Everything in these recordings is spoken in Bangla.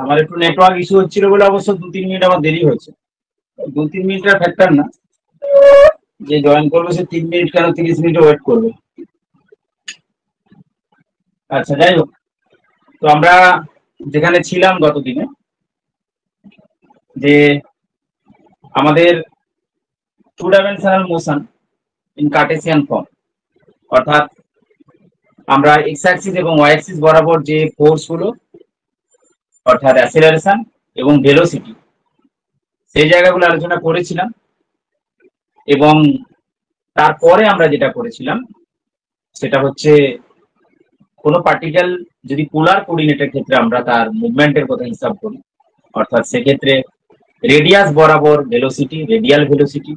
আমার একটু নেটওয়ার্ক ইস্যু হচ্ছিল বলে অবশ্য 2-3 মিনিট আমার দেরি হয়েছে। 2-3 মিনিটের ফ্যাক্টর না, যে জয়েন করবে সে 3 মিনিট কেন 30 মিনিট ওয়েট করবে। আচ্ছা, যাই হোক, তো আমরা যেখানে ছিলাম গত দিনে, যে আমাদের two dimensional motion in cartesian form, অর্থাৎ আমরা এক্স অ্যাক্সিস এবং ওয়াই অ্যাক্সিস বরাবর যে ফোর্স গুলো, অর্থাৎ অ্যাসিলারেশন এবং ভেলোসিটি, সেই জায়গাগুলো আলোচনা করেছিলাম। এবং তারপরে আমরা যেটা করেছিলাম সেটা হচ্ছে কোনো পার্টিকেল যদি পোলার কোঅর্ডিনেটের ক্ষেত্রে আমরা তার মুভমেন্টের কথা হিসাব করি, অর্থাৎ সেক্ষেত্রে রেডিয়াস বরাবর ভেলোসিটি, রেডিয়াল ভেলোসিটি,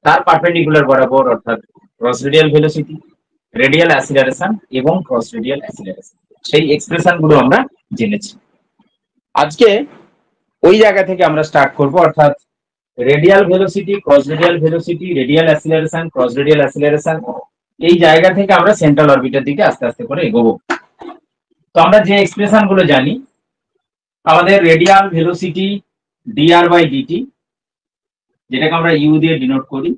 তার পারপেন্ডিকুলার বরাবর অর্থাৎ ক্রস রেডিয়াল ভেলোসিটি, রেডিয়াল অ্যাসিলারেশন এবং ক্রস রেডিয়াল অ্যাসিলারেশন, সেই এক্সপ্রেশন গুলো আমরা জেনেছি। আজকে ওই জায়গা থেকে আমরা স্টার্ট করব, অর্থাৎ radial velocity, cross radial velocity, radial acceleration, cross radial acceleration, এই জায়গা থেকে আমরা সেন্ট্রাল অরবিটের দিকে আস্তে আস্তে করে এগোবো। তো আমরা যে এক্সপ্রেশন গুলো জানি, আমাদের radial velocity dr by dt, যেটাকে আমরা ইউ দিয়ে ডিনোট করি,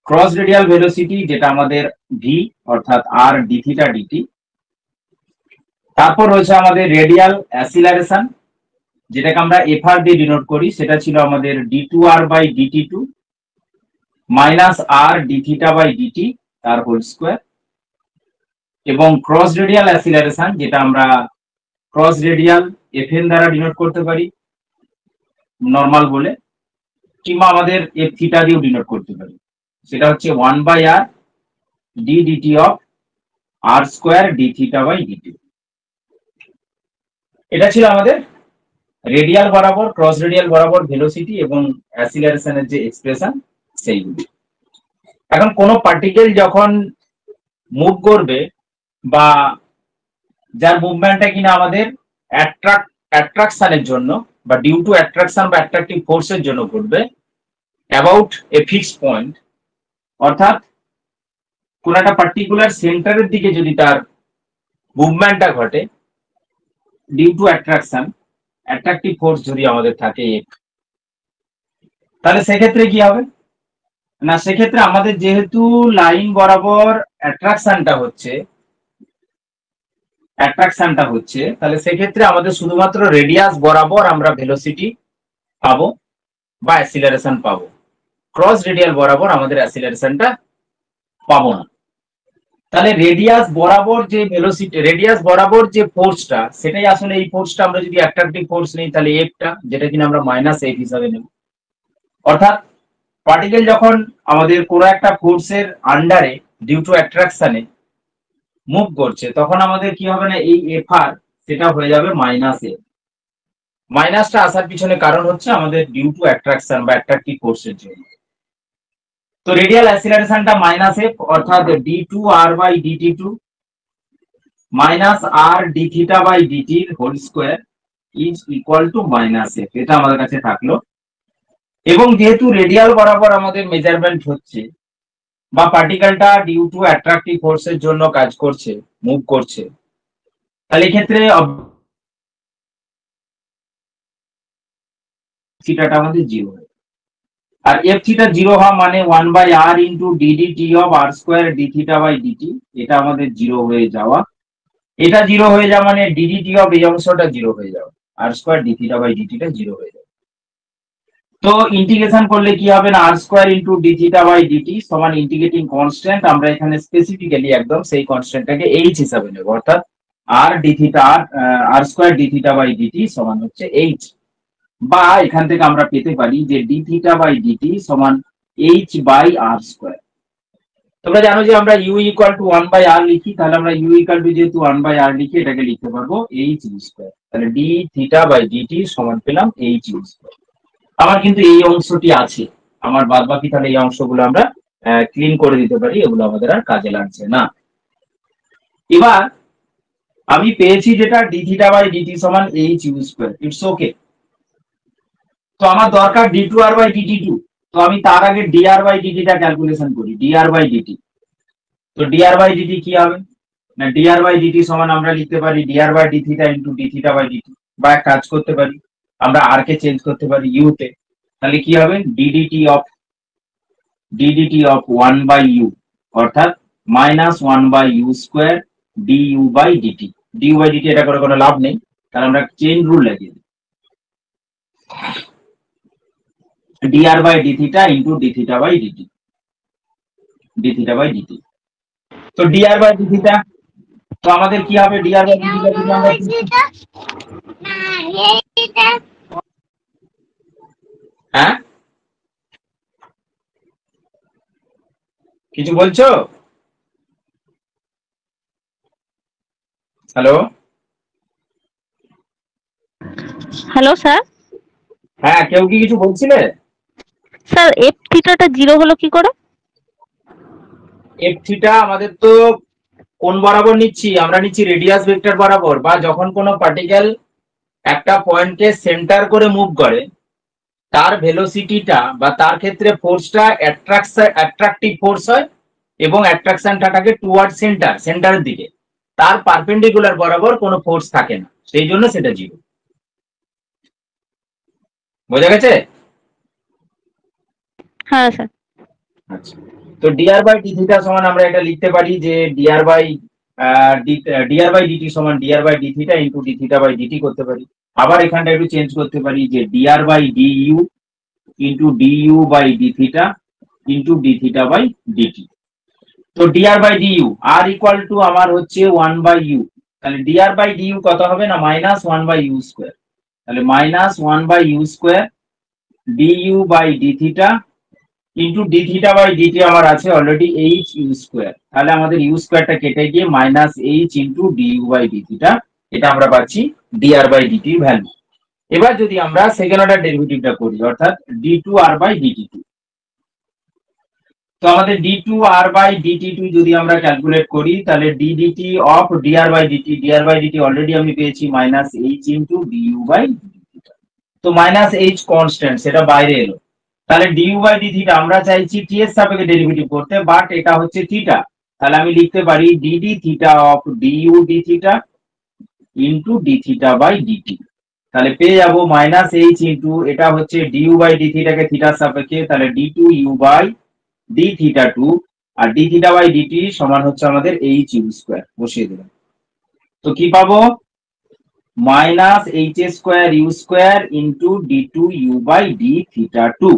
ক্রস রেডিয়াল ভেলোসিটি যেটা আমাদের ভি অর্থাৎ আর ডি থিটা ডিটি, তারপর রয়েছে আমাদের রেডিয়াল অ্যাসিলারেশন যেটাকে আমরা এফ আর দিয়ে ডিনোট করি, সেটা ছিল আমাদের d2r by dt2 minus r d theta by dt তার হোল স্কোয়ার, এবং ক্রস রেডিয়াল অ্যাসিলারেশন যেটা আমরা ক্রস রেডিয়াল এফএন দ্বারা ডিনোট করতে পারি নর্মাল বলে, কিংবা আমাদের এফ থিটা দিয়েও ডিনোট করতে পারি, সেটা হচ্ছে 1 by r d dt of r square d theta by dt. এটা ছিল আমাদের রেডিয়াল বরাবর, ক্রস রেডিয়াল বরাবর ভেলোসিটি এবং অ্যাসিলারেশনের যে এক্সপ্রেশন সেইগুলি। এখন কোন পার্টিকেল যখন মুভ করবে বা যার মুভমেন্টটা কিনা আমাদের অ্যাট্রাকশনের জন্য বা ডিউ টু অ্যাট্রাকশন বা অ্যাট্রাকটিভ ফোর্সের জন্য ঘটবে অ্যাবাউট এ ফিক্সড পয়েন্ট, অর্থাৎ কোন একটা পার্টিকুলার সেন্টারের দিকে যদি তার মুভমেন্টটা ঘটে due to attraction, attractive force যদি আমাদের থাকে, তাহলে সেক্ষেত্রে কি হবে না, সেক্ষেত্রে আমাদের যেহেতু লাইন বরাবর অ্যাট্রাকশনটা হচ্ছে, তাহলে সেক্ষেত্রে আমাদের শুধুমাত্র রেডিয়াস বরাবর আমরা ভেলোসিটি পাবো বা অ্যাসিলারেশন পাবো, ক্রস রেডিয়াল বরাবর আমাদের অ্যাসিলারেশনটা পাবো না। তাহলে রেডিয়াস বরাবর যে ভেলোসিটি, রেডিয়াস বরাবর যে ফোর্সটা, সেটাই আসলে এই ফোর্সটা আমরা যদি অ্যাট্রাকটিভ ফোর্স নেই তাহলে এফটা, যেটা কিনা আমরা মাইনাস এফ হিসাবে নেব। অর্থাৎ পার্টিকেল যখন আমাদের কোনো একটা ফোর্সের আন্ডারে ডিউ টু অ্যাট্রাকশনে মুভ করছে, তখন আমাদের কি হবে না, এই এফ আর সেটা হয়ে যাবে মাইনাস এফ। মাইনাসটা আসার পিছনে কারণ হচ্ছে আমাদের ডিউ টু অ্যাট্রাকশন বা অ্যাট্রাকটিভ ফোর্সের জন্য। তো রেডিয়াল অ্যাসিলারেশনটা মাইনাস এফ, অর্থাৎ d two r by dt two minus r d theta by dt whole square is equal to minus F, এটা আমাদের কাছে থাকলো। এবং যেহেতু রেডিয়াল বরাবর আমাদের মেজারমেন্ট হচ্ছে বা পার্টিকেলটা ডিউ টু অ্যাট্রাকটিভ ফোর্সের জন্য কাজ করছে, মুভ করছে, তাহলে এক্ষেত্রে থিটাটা আমাদের জিরো হয়। আর এফ থিটা জিরো হওয়া মানে 1 by r into dd of r square d theta by dt, এটা আমাদের জিরো হয়ে যাওয়া। এটা জিরো হয়ে যাওয়া মানে ডিডি অফ এই অংশটা জিরো হয়ে যাওয়া, আর স্কোয়ার ডি থিটা বাই ডিটিটা জিরো হয়ে যাবে। তো ইন্টিগ্রেশন করলে কি হবে না, আর square into d theta by DT সমান ইন্টিগ্রেটিং কনস্ট্যান্ট, আমরা এখানে স্পেসিফিক্যালি একদম সেই কনস্ট্যান্টটাকে এইচ হিসাবে নেব, অর্থাৎ r d theta r square d theta by DT সমান হচ্ছে এইচ, বা এখান থেকে আমরা পেতে পারি যে ডি থিটা বাই ডিটি সমান এইচ বাই আর স্কোয়ার। তোমরা জানো যে আমরা ইউ ইকুয়াল টু 1 বাই আর লিখি, তাহলে আমরা ইউ ইকুয়াল টু যেহেতু 1 বাই আর লিখি, এটাকে লিখতে পারবো এইচ ইউ স্কোয়ার। তাহলে ডি থিটা বাই ডিটি সমান পেলাম এইচ ইউ স্কোয়ার। আমার কিন্তু এই অংশটি আছে, আমার বাদ বাকি তাহলে এই অংশগুলো আমরা ক্লিন করে দিতে পারি, এগুলো আমাদের আর কাজে লাগছে না। এবার আমি পেয়েছি যেটা ডি থিটা বাই ডিটি সমান h u square, it's okay. তো আমার দরকার d two r by dt two, তো আমি তার আগে ডিআর বাই ডিটিটা ক্যালকুলেশন করি, ডিআর বাই ডিটি। তো ডিআর বাই ডিটি কি হবে না, ডিআর বাই ডিটি সমান আমরা লিখতে পারি dr by D theta into d theta by dt. বা কাজ করতে পারি, আমরা আর কে চেঞ্জ করতে পারি ইউ তে, তাহলে কি হবে ডিডিটি অফ 1/u অর্থাৎ -1/u square du by dt. Du by dt এটা করে কোনো লাভ নেই, তাহলে আমরা চেইন রুল লাগিয়ে দিই, dr by d theta into d theta by dt, d theta by dt। তো dr বাই d থিটা, তো আমাদের কি হবে dr বাই d থিটা যদি আমরা হ্যাঁ কিছু বলছো? Hello hello sir. হ্যাঁ, কেউ কি কিছু বলছিলে? স্যার এফ থিটাটা 0 হলো কি করে? এফ থিটা আমাদের তো কোন বরাবর নিচ্ছি, আমরা নিচ্ছি রেডিয়াস ভেক্টর বরাবর, বা যখন কোনো পার্টিকেল একটা পয়েন্টকে সেন্টার করে মুভ করে তার ভেলোসিটিটা বা তার ক্ষেত্রে ফোর্সটা অ্যাট্রাকটিভ ফোর্স হয় এবং অ্যাট্রাকশনটা থাকে টুয়ার্ড সেন্টারের দিকে, তার পারপেন্ডিকুলার বরাবর কোনো ফোর্স থাকে না, সেই জন্য সেটা 0। বোঝা গেছে? হ্যাঁ স্যার। আচ্ছা, তো dr বাই d থিটা সমান আমরা এটা লিখতে পারি যে dr বাই dt সমান dr by d theta into d theta by dt করতে পারি। আবার এখানটা একটু চেঞ্জ করতে পারি যে dr by du into du by d theta into d theta by dt। তো dr by du r equal to আমার হচ্ছে 1/u, তাহলে dr বাই du কত হবে না -1/u স্কয়ার, তাহলে -1/u square du by d theta into d theta by dt আমার আছে অলরেডি h u স্কয়ার, তাহলে আমাদের u স্কয়ারটা কেটে গিয়ে -h into du by d theta, এটা আমরা পাচ্ছি dr বাই dt এর ভ্যালু। এবার যদি আমরা সেকেন্ড অর্ডার ডেরিভেটিভটা করি অর্থাৎ d2r বাই dt2, তো আমাদের d2r বাই dt2 যদি আমরা ক্যালকুলেট করি তাহলে ddt of dr by dt already আমি পেয়েছি -h into du by dt, তো -h কনস্ট্যান্ট সেটা বাইরে এলো, তাহলে du বাই d থিটা আমরা চাইছি t এর সাপেক্ষে ডেরিভেটিভ করতে, বাট এটা হচ্ছে থিটা, তাহলে আমি লিখতে পারি dd theta of du d theta into d theta by dt, তাহলে পেয়ে যাবো -h ইনটু এটা হচ্ছে du বাই d থিটাকে থিটার সাপেক্ষে, তাহলে d2u বাই d থিটা 2 আর d থিটা বাই dt সমান হচ্ছে আমাদের h u স্কয়ার, বসিয়ে দিলাম। তো কি পাবো -h square u square into d2u by d theta 2,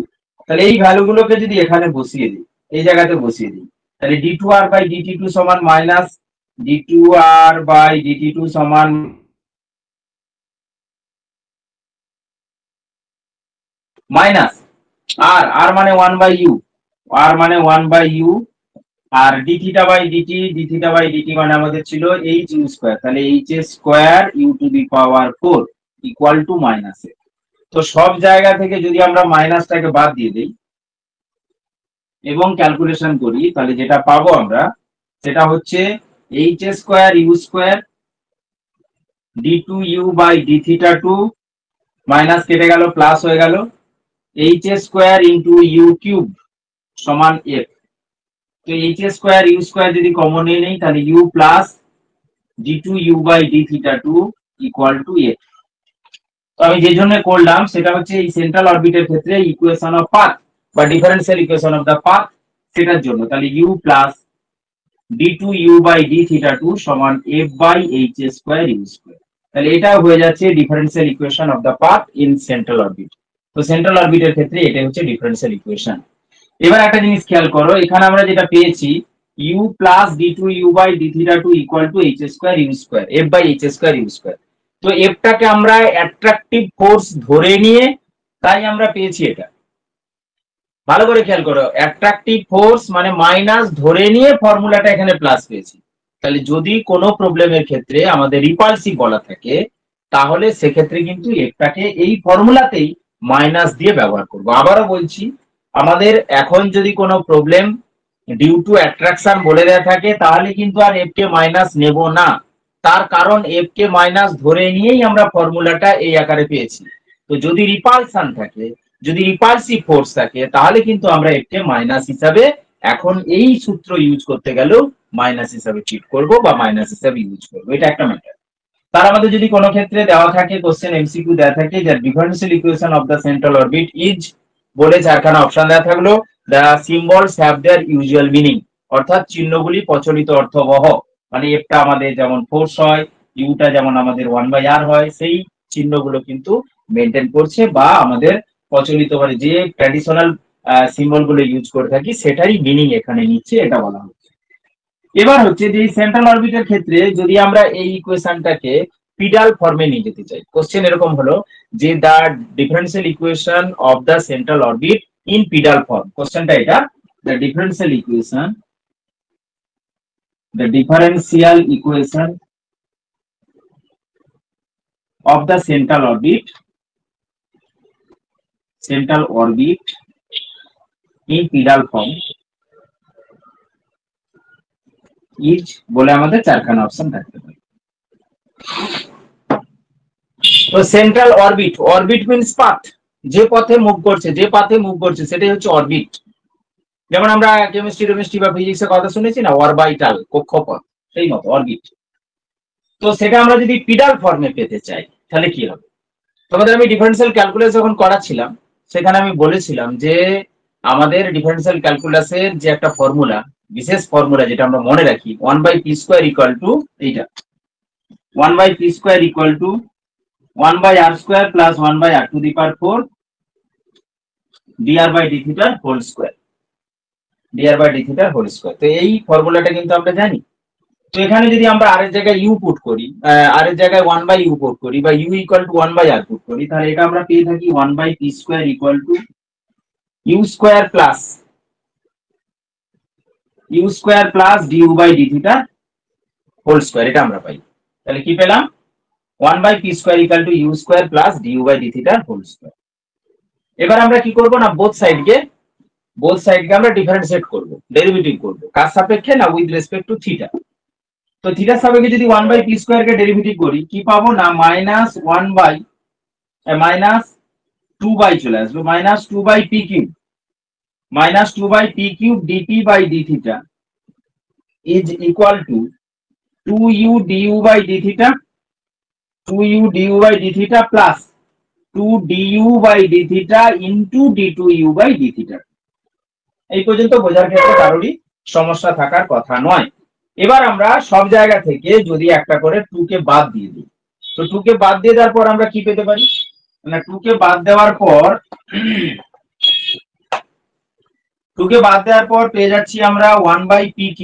তাহলে এই ভ্যালুগুলোকে যদি এখানে বসিয়ে দিই, এই জায়গাতে বসিয়ে দিই, তাহলে d2r বাই dt2 সমান d2r বাই dt2 সমান মাইনাস আর মানে 1/u, আর মানে 1/u, আর d থিটা বাই dt মানে আমাদের ছিল h u স্কয়ার, তাহলে h square u to the power 4 equal to minus a. তো সব জায়গা থেকে যদি আমরা মাইনাসটাকে বাদ দিয়ে দেই এবং ক্যালকুলেশন করি তাহলে যেটা পাবো আমরা সেটা হচ্ছে h square u square d2u by d theta 2 minus কেটে গেল প্লাস হয়ে গেল h square into u cube সমান f, তো h স্কয়ার u স্কয়ার যদি কমন নিয়ে নেই তাহলে u plus d2u by d theta 2 equal to f। তো আমি যে জন্য করলাম সেটা হচ্ছে এই সেন্ট্রাল অরবিটের ক্ষেত্রে ইকুয়েশন অফ পাথ বা differential equation of the path সেটার জন্য, তাহলে u plus d2u by d theta 2 সমান f by h square u square, তাহলে এটা হয়ে যাচ্ছে differential equation of the path in central orbit. তো সেন্ট্রাল অরবিটের ক্ষেত্রে এটা হচ্ছে ডিফারেন্সিয়াল ইকুয়েশন। এবার একটা জিনিস খেয়াল করো, এখানে আমরা যেটা পেয়েছি u plus d2u by d theta 2 equal to h square u square, f by h square u square, তো এফটাকে আমরা অ্যাট্রাকটিভ ফোর্স ধরে নিয়ে তাই আমরা পেয়েছি এটা। ভালো করে খেয়াল করো, অ্যাট্রাকটিভ ফোর্স মানে মাইনাস ধরে নিয়ে ফর্মুলাটা এখানে প্লাস পেয়েছি, তাহলে যদি কোনো প্রবলেমের ক্ষেত্রে আমাদের রিপালসিভ বলা থাকে তাহলে সেক্ষেত্রে কিন্তু এফটাকে এই ফর্মুলাতেই মাইনাস দিয়ে ব্যবহার করব। আবারও বলছি, আমাদের এখন যদি কোনো প্রবলেম ডিউ টু অ্যাট্রাকশন বলে দেওয়া থাকে তাহলে কিন্তু আর এফ কে মাইনাস নেব না, তার কারণ এফ কে মাইনাস ধরে নিয়েই আমরা ফর্মুলাটা এই আকারে পেয়েছি। তো যদি রিপালশন থাকে, যদি রিপালসিভ ফোর্স থাকে তাহলে কিন্তু আমরা এফ কে মাইনাস হিসাবে এখন এই সূত্র ইউজ করতে গেলেও মাইনাস হিসাবে ট্রিট করব বা মাইনাস হিসাবে ইউজ করব, এটা একটা ম্যাটার। তার আমাদের যদি কোনো ক্ষেত্রে দেওয়া থাকে কোশ্চেন এমসিকিউ দেওয়া থাকে যে differential equation of the central orbit is বলে চারখানা অপশন দেওয়া থাকলো, the symbols have their usual meaning, অর্থাৎ চিহ্নগুলি প্রচলিত অর্থবহ, মানে এফটা আমাদের যেমন ফোর্স হয়, ইউটা যেমন আমাদের 1/r হয়, সেই চিহ্নগুলো কিন্তু মেনটেন করছে বা আমাদের প্রচলিত মানে যে ট্র্যাডিশনাল সিম্বল গুলো ইউজ করে থাকি সেটারই মিনিং এখানে নিচ্ছে, এটা বলা হচ্ছে। এবার হচ্ছে যে সেন্ট্রাল অরবিটের ক্ষেত্রে যদি আমরা এই ইকুয়েশনটাকে পিডাল ফর্মে নিয়ে যেতে চাই, কোশ্চেন এরকম হলো যে the differential equation of the central orbit in pedal form, কোশ্চেনটা এটা, the differential equation of the central orbit in pedal form is বলে আমাদের চারখানা অপশন থাকতে পারে। তো সেন্ট্রাল অরবিট মিন্স পাথ, যে পথে মুভ করছে সেটাই হচ্ছে অরবিট। যেমন আমরা কেমিস্ট্রি বা ফিজিক্সের কথা শুনেছি না, অরবাইটাল কক্ষপথ, সেই মতো অরবিট। তো সেটা আমরা যদি পিডাল ফর্মে পেতে চাই তাহলে কি হবে? তোমাদের আমি ডিফারেন্সিয়াল ক্যালকুলাস যখন করাচ্ছিলাম সেখানে আমি বলেছিলাম যে আমাদের ডিফারেন্সিয়াল ক্যালকুলাসের যে একটা ফর্মুলা, বিশেষ ফর্মুলা যেটা আমরা মনে রাখি, 1/p² ইকুয়াল টু এইটা, 1/p² equal to 1/r² plus 1/r⁴ dr/dθ whole square, dr/dθ²। তো এই ফর্মুলাটা কিন্তু আমরা জানি। তো এখানে যদি আমরা আর এর জায়গায় ইউ পুট করি, আর এর জায়গায় 1/u পুট করি বা u equal to 1/r put করি, তাহলে এটা আমরা পেয়ে থাকি 1/p² equal to u² plus du/dθ whole square, এটা আমরা পাই। তাহলে কি পেলাম? 1/p² equal to u² plus du/dθ whole square. এবার আমরা কি করব না, বোথ সাইডকে আমরা ডিফারেন্সিয়েট করব, ডেরিভেটিভ করব, কার সাপেক্ষে না, উইথ রেসপেক্ট টু থিটা। তো থিটার সাপেক্ষে যদি 1/p² কে ডেরিভেটিভ করি কি পাবো না, -2 চলে আসবে, -2/p³ dp/dθ is equal to 2u du/dθ plus 2du/dθ into d2u/dθ। এই পর্যন্ত বোঝার ক্ষেত্রে কারোরই সমস্যা থাকার কথা নয়। এবার আমরা সব জায়গা থেকে যদি একটা করে 2 কে বাদ দিয়ে দিই, তো 2 কে বাদ দিয়ে দেওয়ার পর আমরা কি পেতে পারি না, 2 কে বাদ দেওয়ার পর পেয়ে যাচ্ছি আমরা 1/p³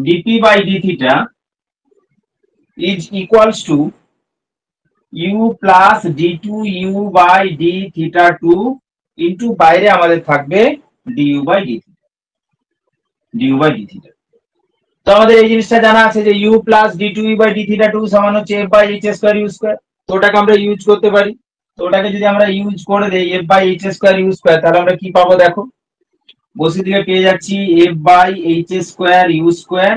dp/dθ is equals to u plus d2u/dθ2 into বাইরে আমাদের থাকবে du/dθ। তো আমাদের এই জিনিসটা জানা আছে যে u plus d2u/dθ2 সমান হচ্ছে f/h²u²। তো ওটাকে আমরা ইউজ করতে পারি। তো ওটাকে যদি আমরা ইউজ করে দেই f/h²u², তাহলে আমরা কি পাবো দেখো, বসে দিলে পেয়ে যাচ্ছি f/h²u²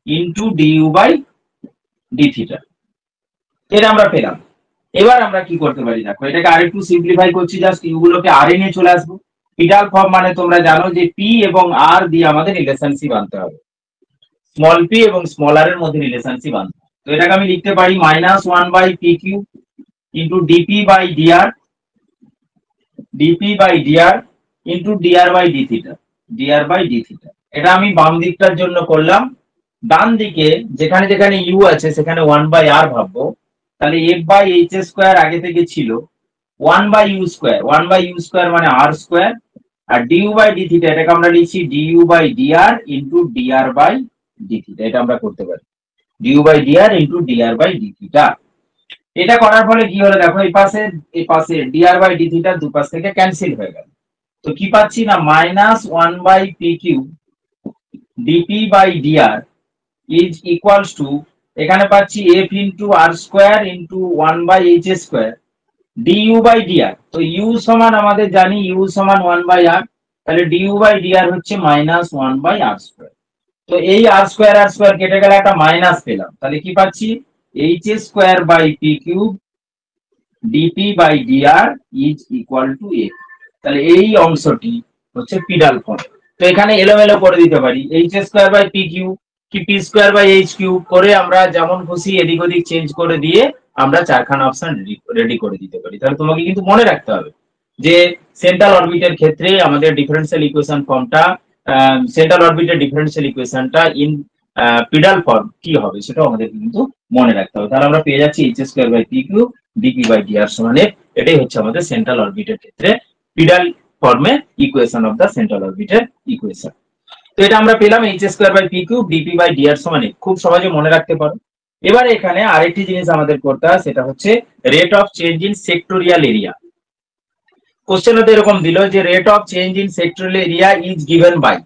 into du/dθ, এটা আমরা পেলাম। এবার আমরা কি করতে পারি দেখো, এটাকে আরেকটু সিম্পলিফাই করছি, জাস্ট ইউ গুলোকে আর এ নিয়ে চলে আসবো। পিডাল ফর্ম মানে তোমরা জানো যে p এবং r দিয়ে আমাদের রিলেশনশিপ আনতে হবে, স্মল p এবং স্মল r এর মধ্যে রিলেশনশিপ আনতে হবে। তো এটাকে আমি লিখতে পারি -1/p³ into dp/dr into dr/dθ। এটা আমি বাম দিকটার জন্য করলাম। ডান দিকে যেখানে যেখানে u আছে সেখানে 1/r ভাববো। তাহলে f/h² আগে থেকে ছিল 1/u² মানে r², আর du/dθ এটাকে আমরা লিখছি du/dr into dr/dθ, এটা আমরা করতে পারি du/dr into dr/dθ। এটা করার ফলে কি হলো দেখো, এই পাশে dr/dθ দুপাশ থেকে ক্যান্সেল হয়ে গেল। তো কি পাচ্ছি না, -1/p³ dp/dr is equals to, এখানে পাচ্ছি f into r² into 1/h² du/dr। তো u সমান আমাদের জানি u সমান 1/r, তাহলে du/dr হচ্ছে -1/r²। তো এই r² কেটে গেলে একটা মাইনাস পেলাম, তাহলে কি পাচ্ছি h²/p³ dp/dr is equal to f। তাহলে এই অংশটি হচ্ছে পিডাল ফর্ম। তো এখানে এলোমেলো করে দিতে পারি, h²/p³ কি p square by h cube করে আমরা যেমন খুশি এদিক ওদিক চেঞ্জ করে দিয়ে আমরা চারখানা অপশন রেডি করে দিতে পারি। তাহলে তোমাকে কিন্তু মনে রাখতে হবে যে সেন্ট্রাল অরবিটের ক্ষেত্রে আমাদের ডিফারেন্সিয়াল ইকুয়েশন ফর্মটা, central অরবিটের differential ইকুয়েশনটা in pedal form কি হবে সেটাও আমাদের কিন্তু মনে রাখতে হবে। তাহলে আমরা পেয়ে যাচ্ছি h square by p cube dp by dr সমান f। এটাই হচ্ছে আমাদের সেন্ট্রাল অরবিটের ক্ষেত্রে পিডাল ফর্মে ইকুয়েশন অফ দা সেন্ট্রাল অরবিটের ইকুয়েশন। তো এটা আমরা পেলাম h square by p cube dp by dr সমান f, খুব সহজে মনে রাখতে পারো। এবার এখানে আরেকটি জিনিস আমাদের করতে হয়, সেটা হচ্ছে rate of change in sectorial area. Question তো এরকম দিল যে rate of change in sectorial area is given by.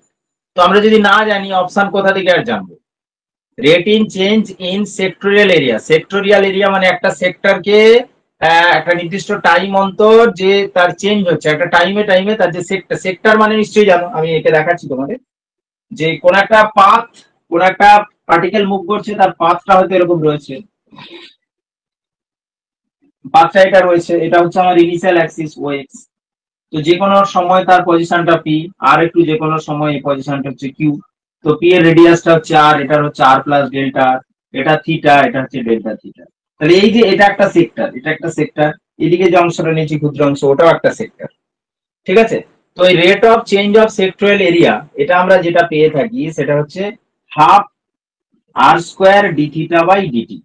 তো আমরা যদি না জানি অপশন কোথা থেকে আর জানবো? Rate in change in sectorial area, sectoral area মানে একটা সেক্টরকে একটা নির্দিষ্ট টাইম অন্তর যে তার চেঞ্জ হচ্ছে, একটা টাইমে তার যে সেক্টর মানে নিশ্চয়ই জানো, আমি একে দেখাচ্ছি তোমাদের, যে কোন একটা পাথ, কোন একটা পার্টিকেল মুভ করছে, তার পাথটা হয়তো এরকম রয়েছে, পাথটা এটা রয়েছে, এটা হচ্ছে আমার ইনিশিয়াল অ্যাক্সিস ও এক্স। তো যে কোনো সময় তার পজিশনটা পি, আর একটু যে কোনো সময় এই পজিশনটা হচ্ছে কিউ। তো পি এর রেডিয়াসটা হচ্ছে আর, এটার হচ্ছে আর প্লাস ডেল্টা, এটা থিটা, এটা হচ্ছে ডেল্টা থিটা। তাহলে এই যে এটা একটা সেক্টর, এটা একটা সেক্টর, এদিকে যে অংশটা নিয়েছি ক্ষুদ্র অংশ, ওটাও একটা সেক্টর, ঠিক আছে। তো এই rate of change of sectorial area, এটা আমরা যেটা পেয়ে থাকি সেটা হচ্ছে half r square d theta by dt.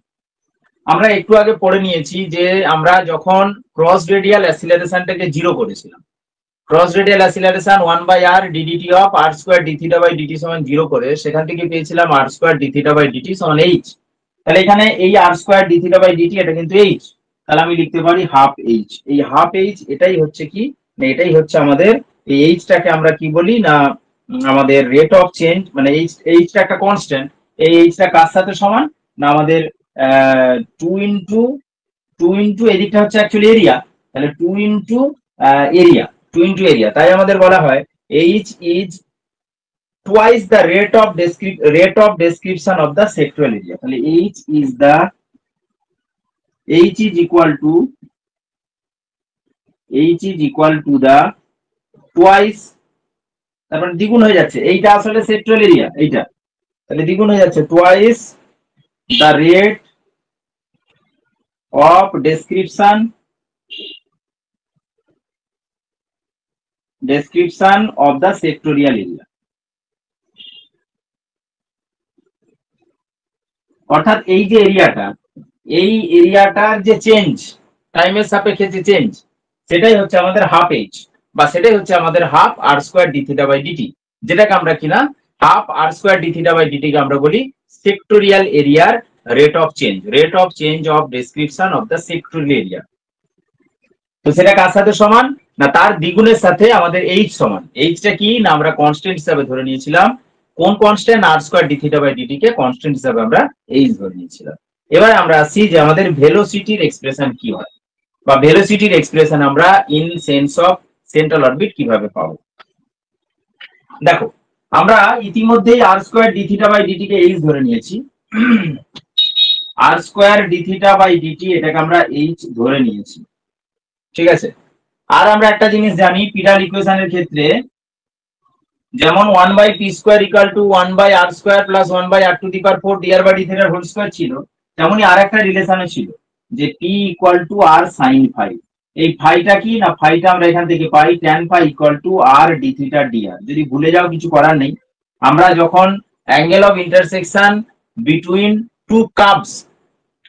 আমরা একটু আগে পড়ে নিয়েছি যে আমরা যখন ক্রস রেডিয়াল অ্যাসিলারেশনটাকে জিরো করেছিলাম, cross radial acceleration 1/r ddt of r square d theta by dt সমান 0 করে সেখান থেকে পেয়েছিলাম r square d theta by dt সমান h। তাহলে এখানে এই r square d theta by dt এটা কিন্তু h, তাহলে আমি লিখতে পারি হাফ h। এই হাফ h এটাই হচ্ছে কি না, এটাই হচ্ছে আমাদের এই h টাকে আমরা কি বলি না, আমাদের রেট অফ চেঞ্জ, মানে h টা একটা কনস্ট্যান্ট, এই h টা কার সাথে সমান না আমাদের 2 ইনটু এদিকটা হচ্ছে অ্যাকচুয়ালি এরিয়া, তাহলে 2 ইনটু এরিয়া, 2 into area, তাই আমাদের বলা হয় h is twice the rate of description of the sectoral area। তাহলে h is equal to the twice, তারপর দ্বিগুণ হয়ে যাচ্ছে, এইটা আসলে সেক্টরাল এরিয়া, এইটা তাহলে দ্বিগুণ হয়ে যাচ্ছে twice the rate of description of the sectorial area। অর্থাৎ এই যে এরিয়াটা, এই এরিয়াটার যে চেঞ্জ, টাইমের সাপেক্ষে যে চেঞ্জ, সেটাই হচ্ছে আমাদের হাফ এইচ, বা সেটাই হচ্ছে আমাদের half r square d theta by dt, যেটাকে আমরা কিনা half r square d theta by dt কে আমরা বলি সেক্টোরিয়াল এরিয়ার rate of change of description of the sectorial area. তো সেটা কার সাথে সমান না, তার দ্বিগুণের সাথে আমাদের এইচ সমান। এইচটা কি না আমরা কনস্ট্যান্ট হিসাবে ধরে নিয়েছিলাম, কোন constant r square d theta by dt কে কনস্ট্যান্ট হিসাবে আমরা এইচ ধরে নিয়েছিলাম। এবার আমরা আসি যে আমাদের ভেলোসিটির এক্সপ্রেশন কি হয়, বা ভেলোসিটির এক্সপ্রেশন আমরা in sense of central orbit কিভাবে পাবো। দেখো আমরা ইতিমধ্যেই r square d theta by dt কে এইচ ধরে নিয়েছি, r square d theta by dt এটাকে আমরা এইচ ধরে নিয়েছি, ঠিক আছে। আর আমরা একটা জিনিস জানি পিডাল ইকুয়েশনের ক্ষেত্রে, যেমন 1/p² = 1/r² + 1/r⁴ dr by d থিটার হোল স্কয়ার ছিল, তেমনি আর একটা রিলেশনে ছিল যে p = r sin phi। এই ফাইটা কি না, ফাইটা আমরা এখান থেকে পাই tan phi = r d theta dr। যদি ভুলে যাও কিছু করার নেই, আমরা যখন angle of intersection between two curves,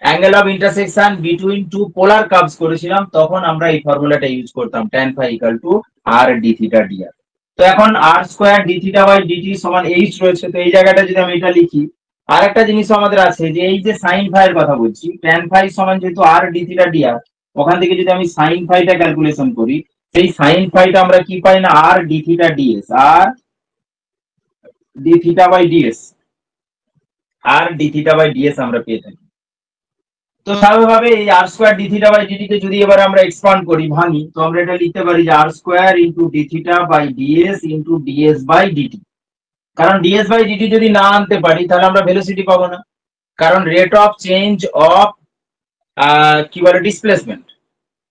angle of intersection between two polar curves করেছিলাম, তখন আমরা এই ফর্মুলাটা ইউজ করতাম tan phi = r d theta dr। তো এখন r square d theta by dt সমান h রয়েছে, তো এই জায়গাটা যদি আমি এটা লিখি, আর একটা জিনিস আমাদের আছে যে এই যে sin phi এর কথা বলছি, tan phi সমান যেহেতু r d থিটা dr, ওখান থেকে যদি আমি sin phi টা ক্যালকুলেশন করি, সেই sin phi টা আমরা কি পাই না r d theta ds, r d theta by ds, r d theta by ds আমরা পেয়ে থাকি। তো স্বাভাবিকভাবে এই r square d theta by dt কে যদি এবার আমরা এক্সপান্ড করি, ভাঙি, তো আমরা এটা লিখতে পারি যে r square into d theta by ds into ds by dt। কারণ ds বাই dt যদি না আনতে পারি তাহলে আমরা ভেলোসিটি পাবো না, কারণ রেট অফ চেঞ্জ অফ কি বলে ডিসপ্লেসমেন্ট,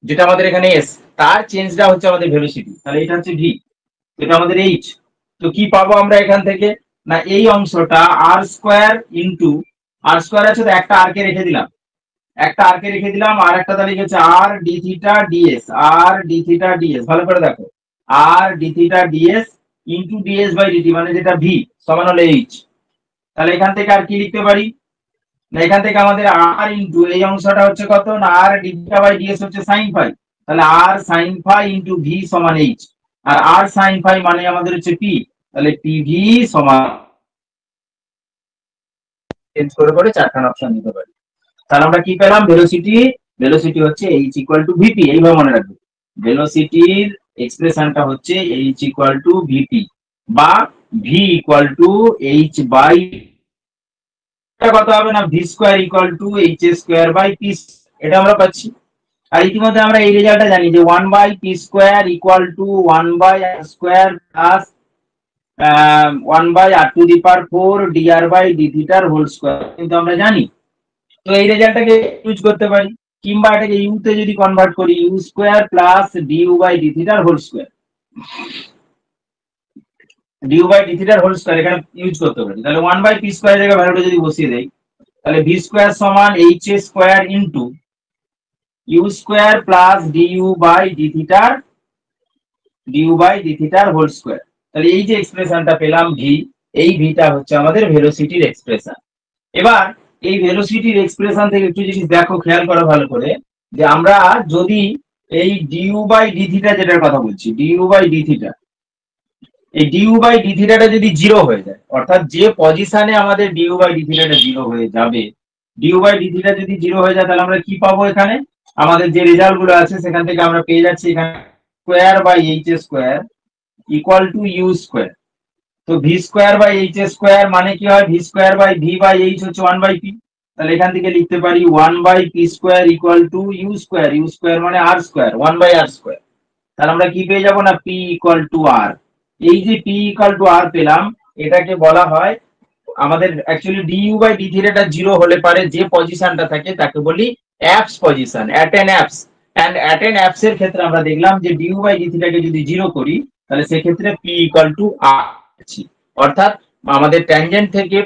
যেটা আমাদের এখানে s, তার চেঞ্জটা হচ্ছে আমাদের ভেলোসিটি, তাহলে এটা হচ্ছে v, এটা আমাদের h। তো কি পাবো আমরা এখান থেকে না এই অংশটা আর স্কোয়ার ইন্টু আর স্কোয়ার আছে তো একটা আর কে রেখে দিলাম, একটা আর কে রেখে দিলাম, আর একটা তাহলে হচ্ছে r d theta ds, r d theta ds, ভালো করে দেখো, r d theta ds into ds by dt মানে যেটা ভি সমান হলো এইচ। তাহলে এখান থেকে আর কি লিখতে পারি, না এখান থেকে আমাদের আর ইন্টু এই অংশটা হচ্ছে কত না আর ডি থিটা বাই ডিএস হচ্ছে সাইন ফাই, তাহলে আর সাইন ফাই ইন্টু ভি সমান এইচ, আর সাইন ফাই মানে আমাদের হচ্ছে পি, তাহলে পিভি সমান চেঞ্জ করে করে চারখানা অপশন দিতে পারি। তাহলে আমরা কি পেলাম, ভেলোসিটি, ভেলোসিটি হচ্ছে এইচ ইকুয়াল টু ভিপি, এইভাবে মনে রাখবে, ভেলোসিটির এক্সপ্রেশনটা হচ্ছে এইচ ইকুয়াল টু ভিপি বা v equal to h by, এটা কত হবে না v square equal to h square by p, এটা আমরা পাচ্ছি। আর ইতিমধ্যে আমরা এই রেজাল্টটা জানি যে 1 by p square equal to 1 by r square plus 1 by r to the power 4 dr by d থিটার হোল স্কয়ার, কিন্তু আমরা জানি। তো এই রেজাল্টটাকে ইউজ করতে পারি, কিংবা এটাকে ইউ তে যদি কনভার্ট করি u square plus du by D থিটার whole square, du by D থিটার হোল স্কয়ার এখানে ইউজ করতে পারি। তাহলে 1 বাই পি স্কয়ার জায়গায় ভ্যালুটা যদি বসিয়ে দেই, তাহলে ভি স্কয়ার সমান h square into u square plus du by D থিটার, ডিউ বাই ডি থিটার হোল স্কয়ার। তাহলে এই যে এক্সপ্রেশনটা পেলাম ভি, এই ভিটা হচ্ছে আমাদের ভেলোসিটির এক্সপ্রেশন। এবার এই ভেলোসিটির এক্সপ্রেশন থেকে একটু জিনিস দেখো, খেয়াল করো ভালো করে, যে আমরা যদি এই ডিউ বাই ডি থিটা যেটার কথা বলছি, ডিউ বাই ডি থিটা, এই ডিউ বাই ডি থিটাটা যদি জিরো হয়ে যায়, অর্থাৎ যে পজিশনে আমাদের ডিউ বাই ডি থিটাটা জিরো হয়ে যাবে, ডিউ বাই ডি থিটা যদি জিরো হয়ে যায় তাহলে আমরা কি পাবো, এখানে আমাদের যে রেজাল্ট গুলো আছে সেখান থেকে আমরা পেয়ে যাচ্ছি এখানে square by h square equal to u square. তো v square by h square মানে কি হয়, v square by v by h হচ্ছে 1 বাই পি, তাহলে এখান থেকে লিখতে পারি 1 by p square equal to u square, u square মানে r square 1 by r square. তাহলে আমরা কি পেয়ে যাব না পি ইকুয়াল টু আর। এই যে পি ইকুয়াল টু আর পেলাম, এটাকে বলা হয় আমাদের অ্যাকচুয়ালি ডিইউ বাই ডি থিটাটা জিরো হলে পারে যে পজিশনটা থাকে তাকে বলি apse position, at an apse. And at an apse এর ক্ষেত্রে আমরা দেখলাম যে ডিইউ বাই ডি থিটাকে যদি জিরো করি তাহলে সেক্ষেত্রে পি ইকুয়াল টু আর, অর্থাৎ আমাদের ট্যানজেন্ট থেকে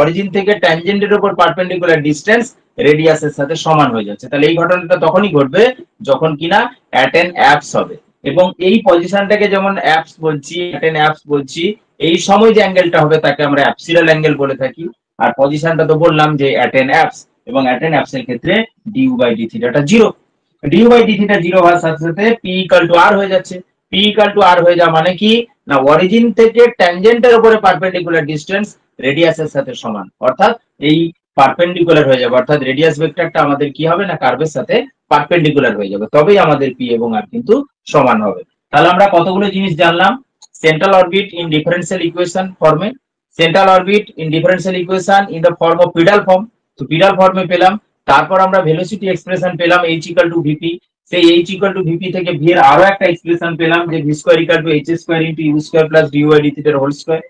অরিজিন থেকে ট্যানজেন্টের উপর পারপেন্ডিকুলার ডিসটেন্স রেডিয়াসের সাথে সমান হয়ে যাচ্ছে। তাহলে এই ঘটনাটা তখনই ঘটবে যখন কিনা অ্যাট এন অ্যাপস হবে, এবং এই পজিশনটাকে যেমন অ্যাপস বলছি, অ্যাট এন অ্যাপস বলছি, এই সময় যে অ্যাঙ্গেলটা হবে তাকে আমরা অ্যাপসিলার অ্যাঙ্গেল বলে থাকি। আর পজিশনটা তো বললাম যে অ্যাট এন অ্যাপস, এবং অ্যাট এন অ্যাপস এর ক্ষেত্রে ডিউ বাই ডি থিটাটা zero, du by D theta zero হওয়ার সাথে সাথে পি ইকুয়াল টু আর হয়ে যাচ্ছে। পি ইকুয়াল টু আর হয়ে যাওয়া মানে কি না অরিজিন থেকে ট্যানজেন্টের উপরে পারপেন্ডিকুলার ডিসটেন্স রেডিয়াসের সাথে সমান, অর্থাৎ এই পারপেন্ডিকুলার হয়ে যাবে, অর্থাৎ রেডিয়াস ভেক্টরটা আমাদের কি হবে না কার্ভের সাথে পারপেন্ডিকুলার হয়ে যাবে, তবেই আমাদের পি এবং আর কিন্তু সমান হবে। তাহলে আমরা কতগুলো জিনিস জানলাম, central orbit in differential equation ফর্মে, central orbit in differential equation in the form of pedal form, তো পিডাল ফর্মে পেলাম। তারপর আমরা ভেলোসিটি এক্সপ্রেশন পেলাম এইচ ইকুয়াল টু ভিপি, সেই এইচ ইকুয়াল টু ভিপি থেকে ভি এর আরো একটা এক্সপ্রেশন পেলাম যে v square equal to h square into u square plus du by D থিটার হোল স্কয়ার।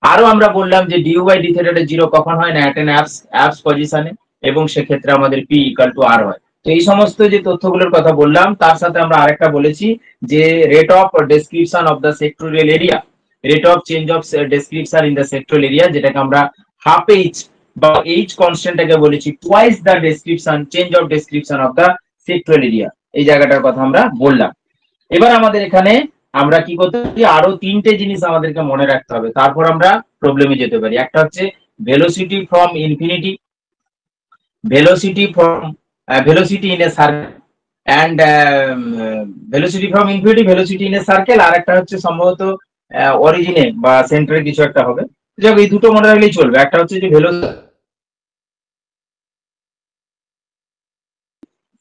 আরো আমরা বললাম যে ডিউ বাই ডি থিটাটা জিরো কখন হয় না অ্যাট এন অ্যাপস পজিশনে, এবং সেক্ষেত্রে আমাদের পি ইকুয়াল টু আর হয়। তো এই সমস্ত যে তথ্যগুলোর কথা বললাম তার সাথে আমরা আরেকটা বলেছি যে rate of description of the sectorial area, rate of change of description in the sectorial area, যেটাকে আমরা হাফ এইচ বা এইচ কনস্ট্যান্টটাকে বলেছি twice the description change of description of the sectorial area, এই জায়গাটার কথা আমরা বললাম। এবার আমাদের এখানে আমরা কি করতে পারি, আরো তিনটে জিনিস আমাদেরকে মনে রাখতে হবে, তারপর আমরা প্রবলেমে যেতে পারি। একটা হচ্ছে velocity from infinity, velocity from velocity in a circle, and velocity from infinity, velocity in a circle, আর একটা হচ্ছে সম্ভবত অরিজিনে বা সেন্টারে কিছু একটা হবে। যাক এই দুটো মনে রাখলেই চলবে। একটা হচ্ছে যে ভেলোসিটি,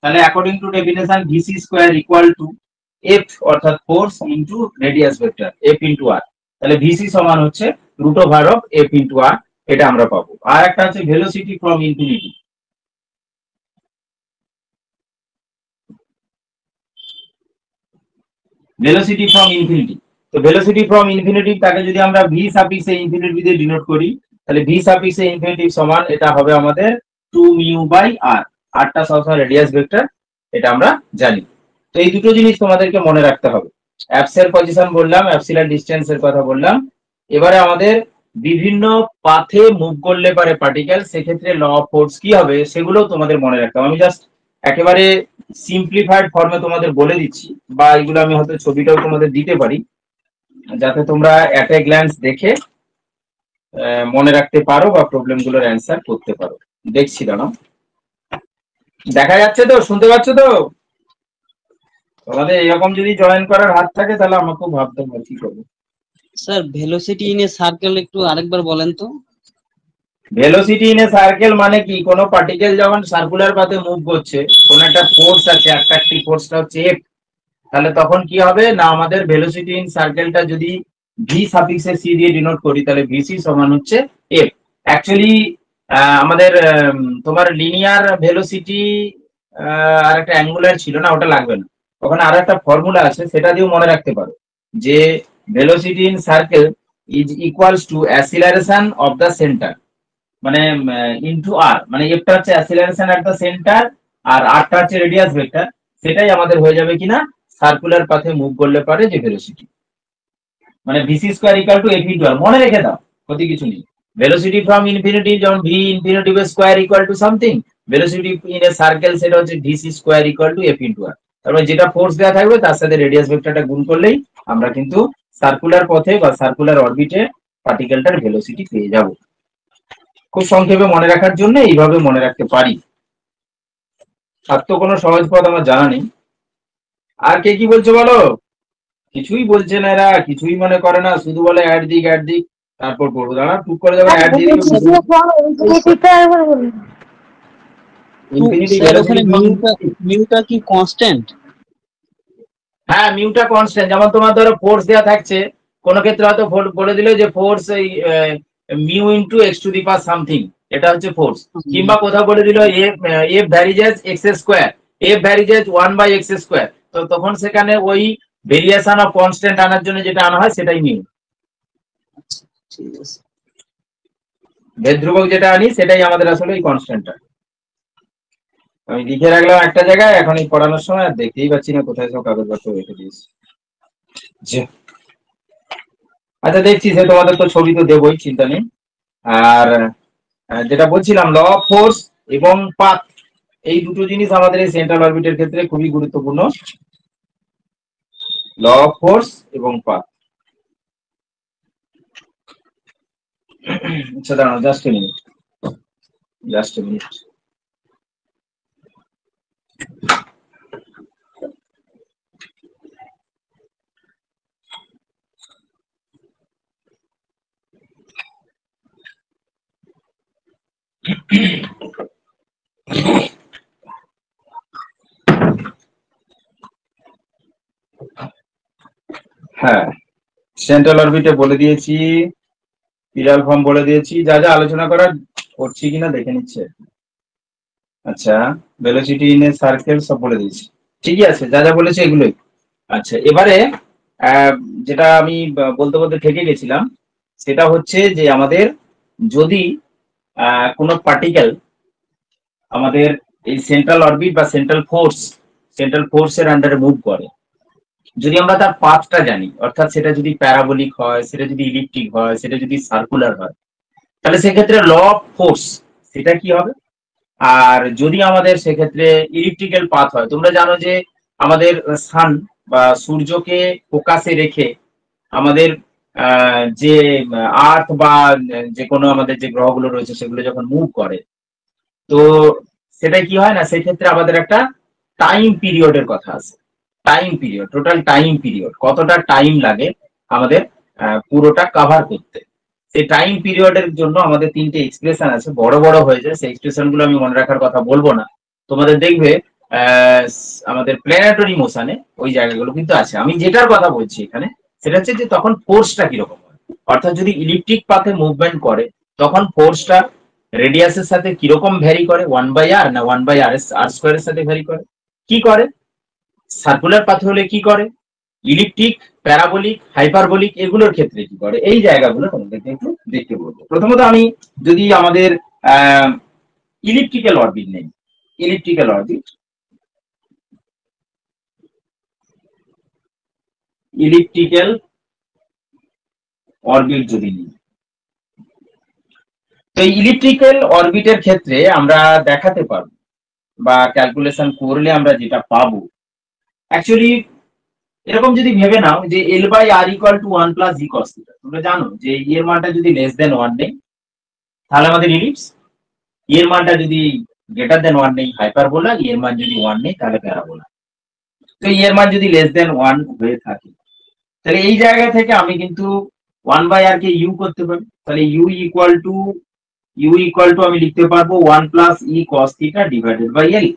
তাহলে according to definition vc square equal to f অর্থাৎ force into radius vector f into r, তাহলে ভিসি সমান হচ্ছে root over of f into r, এটা আমরা পাবো। আর একটা হচ্ছে velocity from infinity, velocity from infinity, তো ভেলোসিটি ফ্রম ইনফিনিটি তাকে যদি আমরা ভি সাফিক্স এ ইনফিনিটি দিয়ে ডিনোট করি, তাহলে ভি সাফিক্স এ ইনফিনিটি সমান এটা হবে আমাদের 2 মিউ বাই আর, আরটা সবসময় রেডিয়াস ভেক্টর, এটা আমরা জানি। তো এই দুটো জিনিস তোমাদেরকে মনে রাখতে হবে, অ্যাপসের পজিশন বললাম, অ্যাপসিলার ডিসটেন্স এর কথা বললাম, এবারে আমাদের বিভিন্ন পাথে মুভ করলে পারে পার্টিকেল, সেক্ষেত্রে ল অফ ফোর্স কি হবে সেগুলো তোমাদের মনে রাখতে হবে। আমি জাস্ট একেবারে সিম্পলিফাইড ফর্মে তোমাদের বলে দিচ্ছি, বা এগুলো আমি হয়তো ছবিটাও তোমাদের দিতে পারি যাতে তোমরা এট এ গ্ল্যান্স দেখে মনে রাখতে পারো বা প্রবলেম গুলোর অ্যান্সার করতে পারো। দেখছি দাঁড়াও, দেখা যাচ্ছে তো, শুনতে পাচ্ছ তো? তোমাদের এরকম যদি জয়েন করার হাত থাকে তাহলে আমাকেও ভাবতে হবে কি করবো। Sir velocity in a circle একটু আরেকবার বলেন তো। ভেলোসিটি ইন এ সার্কেল মানে কি, কোনো পার্টিকেল যখন সার্কুলার পাথে মুভ করছে, কোন একটা ফোর্স আছে, অ্যাট্রাকটিভ ফোর্সটা হচ্ছে এফ, তাহলে তখন কি হবে না, আমাদের ভেলোসিটি ইন সার্কেলটা যদি ভি সাফিক্সে সি দিয়ে ডিনোট করি তাহলে ভিসি সমান হচ্ছে এফ। অ্যাকচুয়ালি আমাদের তোমার লিনিয়ার ভেলোসিটি আর একটা অ্যাঙ্গুলার ছিল না, ওটা লাগবে না, ওখানে আর একটা ফর্মুলা আছে, সেটা দিয়েও মনে রাখতে পারো যে velocity in circle is equals to acceleration of the center, মানে ইনটু আর, মানে এফটা হচ্ছে অ্যাসিলারেশন এট দ্য সেন্টার আর আরটা হচ্ছে রেডিয়াস ভেক্টর, সেটাই আমাদের হয়ে যাবে কিনা সার্কুলার পাথে মুভ করলে পারে যে ভেলোসিটি, মানে vc square equal to f into r. মনে রেখে দাও, ক্ষতি কিছু নেই। ভেলোসিটি ফ্রম ইনফিনিটি যেমন v infinity square equal to something, velocity in a circle সেটা হচ্ছে vc square equal to f into r. তারপরে যেটা ফোর্স দেওয়া থাকবে তার সাথে রেডিয়াস ভেক্টরটা গুণ করলেই আমরা কিন্তু সার্কুলার পথে বা সার্কুলার অরবিটে পার্টিকেলটার ভেলোসিটি পেয়ে যাব। খুব সংক্ষেপে মনে রাখার জন্য এইভাবে মনে রাখতে পারি, আর তো কোনো সহজ পথ আমার জানা নেই। আর কে কি বলছো বলো? কিছুই বলছে না এরা, কিছুই মনে করে না, শুধু বলে অ্যাড দিক অ্যাড দিক, তারপর পড়বো। দাঁড়া, টুক করে যখন অ্যাড দিয়ে দিবে ইনফিনিটি স্যার ওখানে ভেলোসিটি। মিউটা কি কনস্ট্যান্ট? হ্যাঁ, মিউটা কনস্ট্যান্ট। যেমন তোমার ধরো ফোর্স দেওয়া থাকছে, কোন ক্ষেত্রে হয়তো বলে দিল যে ফোর্স এই mu into x two the power something, এটা হচ্ছে ফোর্স। কিংবা কোথাও বলে দিল F varies as x square, F varies as 1/x square, তো তখন সেখানে ওই ভেরিয়েশন অফ কনস্ট্যান্ট আনার জন্য যেটা আনা হয় সেটাই মিউ। ঠিক আছে। ভেদ ধ্রুবক যেটা আনি সেটাই আমাদের আসলে এই কনস্ট্যান্টটা। আমি লিখে রাখলাম একটা জায়গায়, এখন এই পড়ানোর সময় আর দেখতেই পাচ্ছি না কোথায় সব কাগজপত্র রেখে দিয়েছি। আচ্ছা, দেখছি সে তোমাদের তো ছবি তো দেবই, চিন্তা নেই। আর যেটা বলছিলাম, ল অফ ফোর্স এবং পাথ, এই দুটো জিনিস আমাদের এই সেন্ট্রাল অরবিটের ক্ষেত্রে খুবই গুরুত্বপূর্ণ। ল অফ ফোর্স এবং পাথ। আচ্ছা দাঁড়াও, just a minute, just a minute. হ্যাঁ, সেন্ট্রাল অরবিটে বলে দিয়েছি, পিরাল ফর্ম বলে দিয়েছি, যা যা আলোচনা করার করছি কিনা দেখে নিচ্ছে। আচ্ছা, ভেলোসিটি ইন এ সার্কেল সব বলে দিয়েছি, ঠিকই আছে, যা যা বলেছে এগুলোই। আচ্ছা, এবারে যেটা আমি বলতে বলতে থেকে গেছিলাম, সেটা হচ্ছে যে আমাদের যদি কোনো পার্টিকেল আমাদের এই সেন্ট্রাল অরবিট বা সেন্ট্রাল ফোর্সের আন্ডারে মুভ করে, যদি আমরা তার পাথটা জানি, অর্থাৎ সেটা যদি প্যারাবোলিক হয়, সেটা যদি ইলিপ্টিক হয়, সেটা যদি সার্কুলার হয়, তাহলে সেক্ষেত্রে ল অফ ফোর্স সেটা কি হবে। আর যদি আমাদের সেক্ষেত্রে ইলিপ্টিক্যাল পাথ হয়, তোমরা জানো যে আমাদের সান বা সূর্যকে ফোকাসে রেখে আমাদের যে আর্থ বা যে কোনো আমাদের যে গ্রহগুলো রয়েছে সেগুলো যখন মুভ করে, তো সেটা কি হয় না, সেক্ষেত্রে আমাদের একটা টাইম পিরিয়ডের কথা আছে। Time period, total time period, কতটা টাইম লাগে আমাদের পুরোটা কভার করতে, সেই টাইম পিরিয়ডের জন্য আমাদের তিনটে এক্সপ্রেশন আছে, বড় বড় হয়ে যায়, সেই এক্সপ্রেশন গুলো আমি মনে রাখার কথা বলবো না। তোমাদের দেখবে আহ, আমাদের প্ল্যানেটরি মোশনে ওই জায়গাগুলো কিন্তু আছে। আমি যেটার কথা বলছি এখানে সেটা হচ্ছে যে তখন ফোর্সটা কিরকম হয়, অর্থাৎ যদি ইলিপ্টিক পাথে মুভমেন্ট করে তখন ফোর্সটা রেডিয়াসের সাথে কিরকম ভ্যারি করে, 1/r না 1/r আর স্কোয়ারের সাথে ভ্যারি করে, কি করে, সার্কুলার পাথে হলে কি করে, ইলিপ্টিক, প্যারাবোলিক, হাইপারবোলিক এগুলোর ক্ষেত্রে কি করে, এই জায়গাগুলো তোমাদেরকে একটু দেখতে বলবো। প্রথমত আমি যদি আমাদের ইলিপ্টিক্যাল অরবিট নেই, ইলিপ্টিক্যাল অরবিট, ইলিপ্টিক্যাল অরবিট যদি নিই। তো এই ইলিপ্টিক্যাল অরবিটের ক্ষেত্রে আমরা দেখাতে পারবো বা ক্যালকুলেশন করলে আমরা যেটা পাবো, অ্যাকচুয়ালি এরকম যদি ভেবে নাও যে l by r equal to 1 plus g cos theta. তোমরা জানো যে এর মানটা যদি লেস দেন 1 নেই তাহলে আমাদের ইলিপস, এর মানটা যদি গ্রেটার দেন 1 নেই হাইপারবোলা, এর মান যদি 1 নেই তাহলে প্যারাবোলা। তো এর মান যদি লেস দেন 1 হয়ে থাকে তাহলে এই জায়গা থেকে আমি কিন্তু 1 বাই আর কে ইউ করতে পারি। তাহলে ইউ ইকুয়াল টু আমি লিখতে পারবো 1 plus e cos theta divided by l.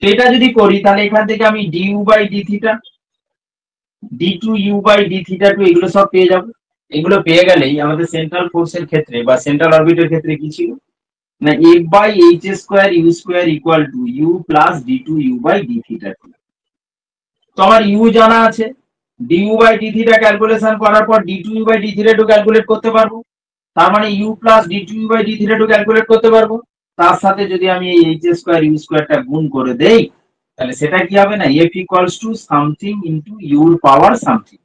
তো এটা যদি করি তাহলে এখান থেকে আমি du by D theta, d two u by D theta two এগুলো সব পেয়ে যাবো। এগুলো পেয়ে গেলেই আমাদের সেন্ট্রাল ফোর্সের ক্ষেত্রে বা সেন্ট্রাল অরবিটের ক্ষেত্রে কি ছিল না, f by H square u square equal to u plus d two u by D theta two. তো আমার ইউ জানা আছে, du by D theta calculation করার পর d two u by D theta two calculate করতে পারবো। তার মানে u plus d two u by D theta two calculate করতে পারবো। তার সাথে যদি আমি এই এইচ স্কোয়ার ইউ স্কোয়ারটা গুণ করে দেই তাহলে সেটা কি হবে না, F equals to something into your power something.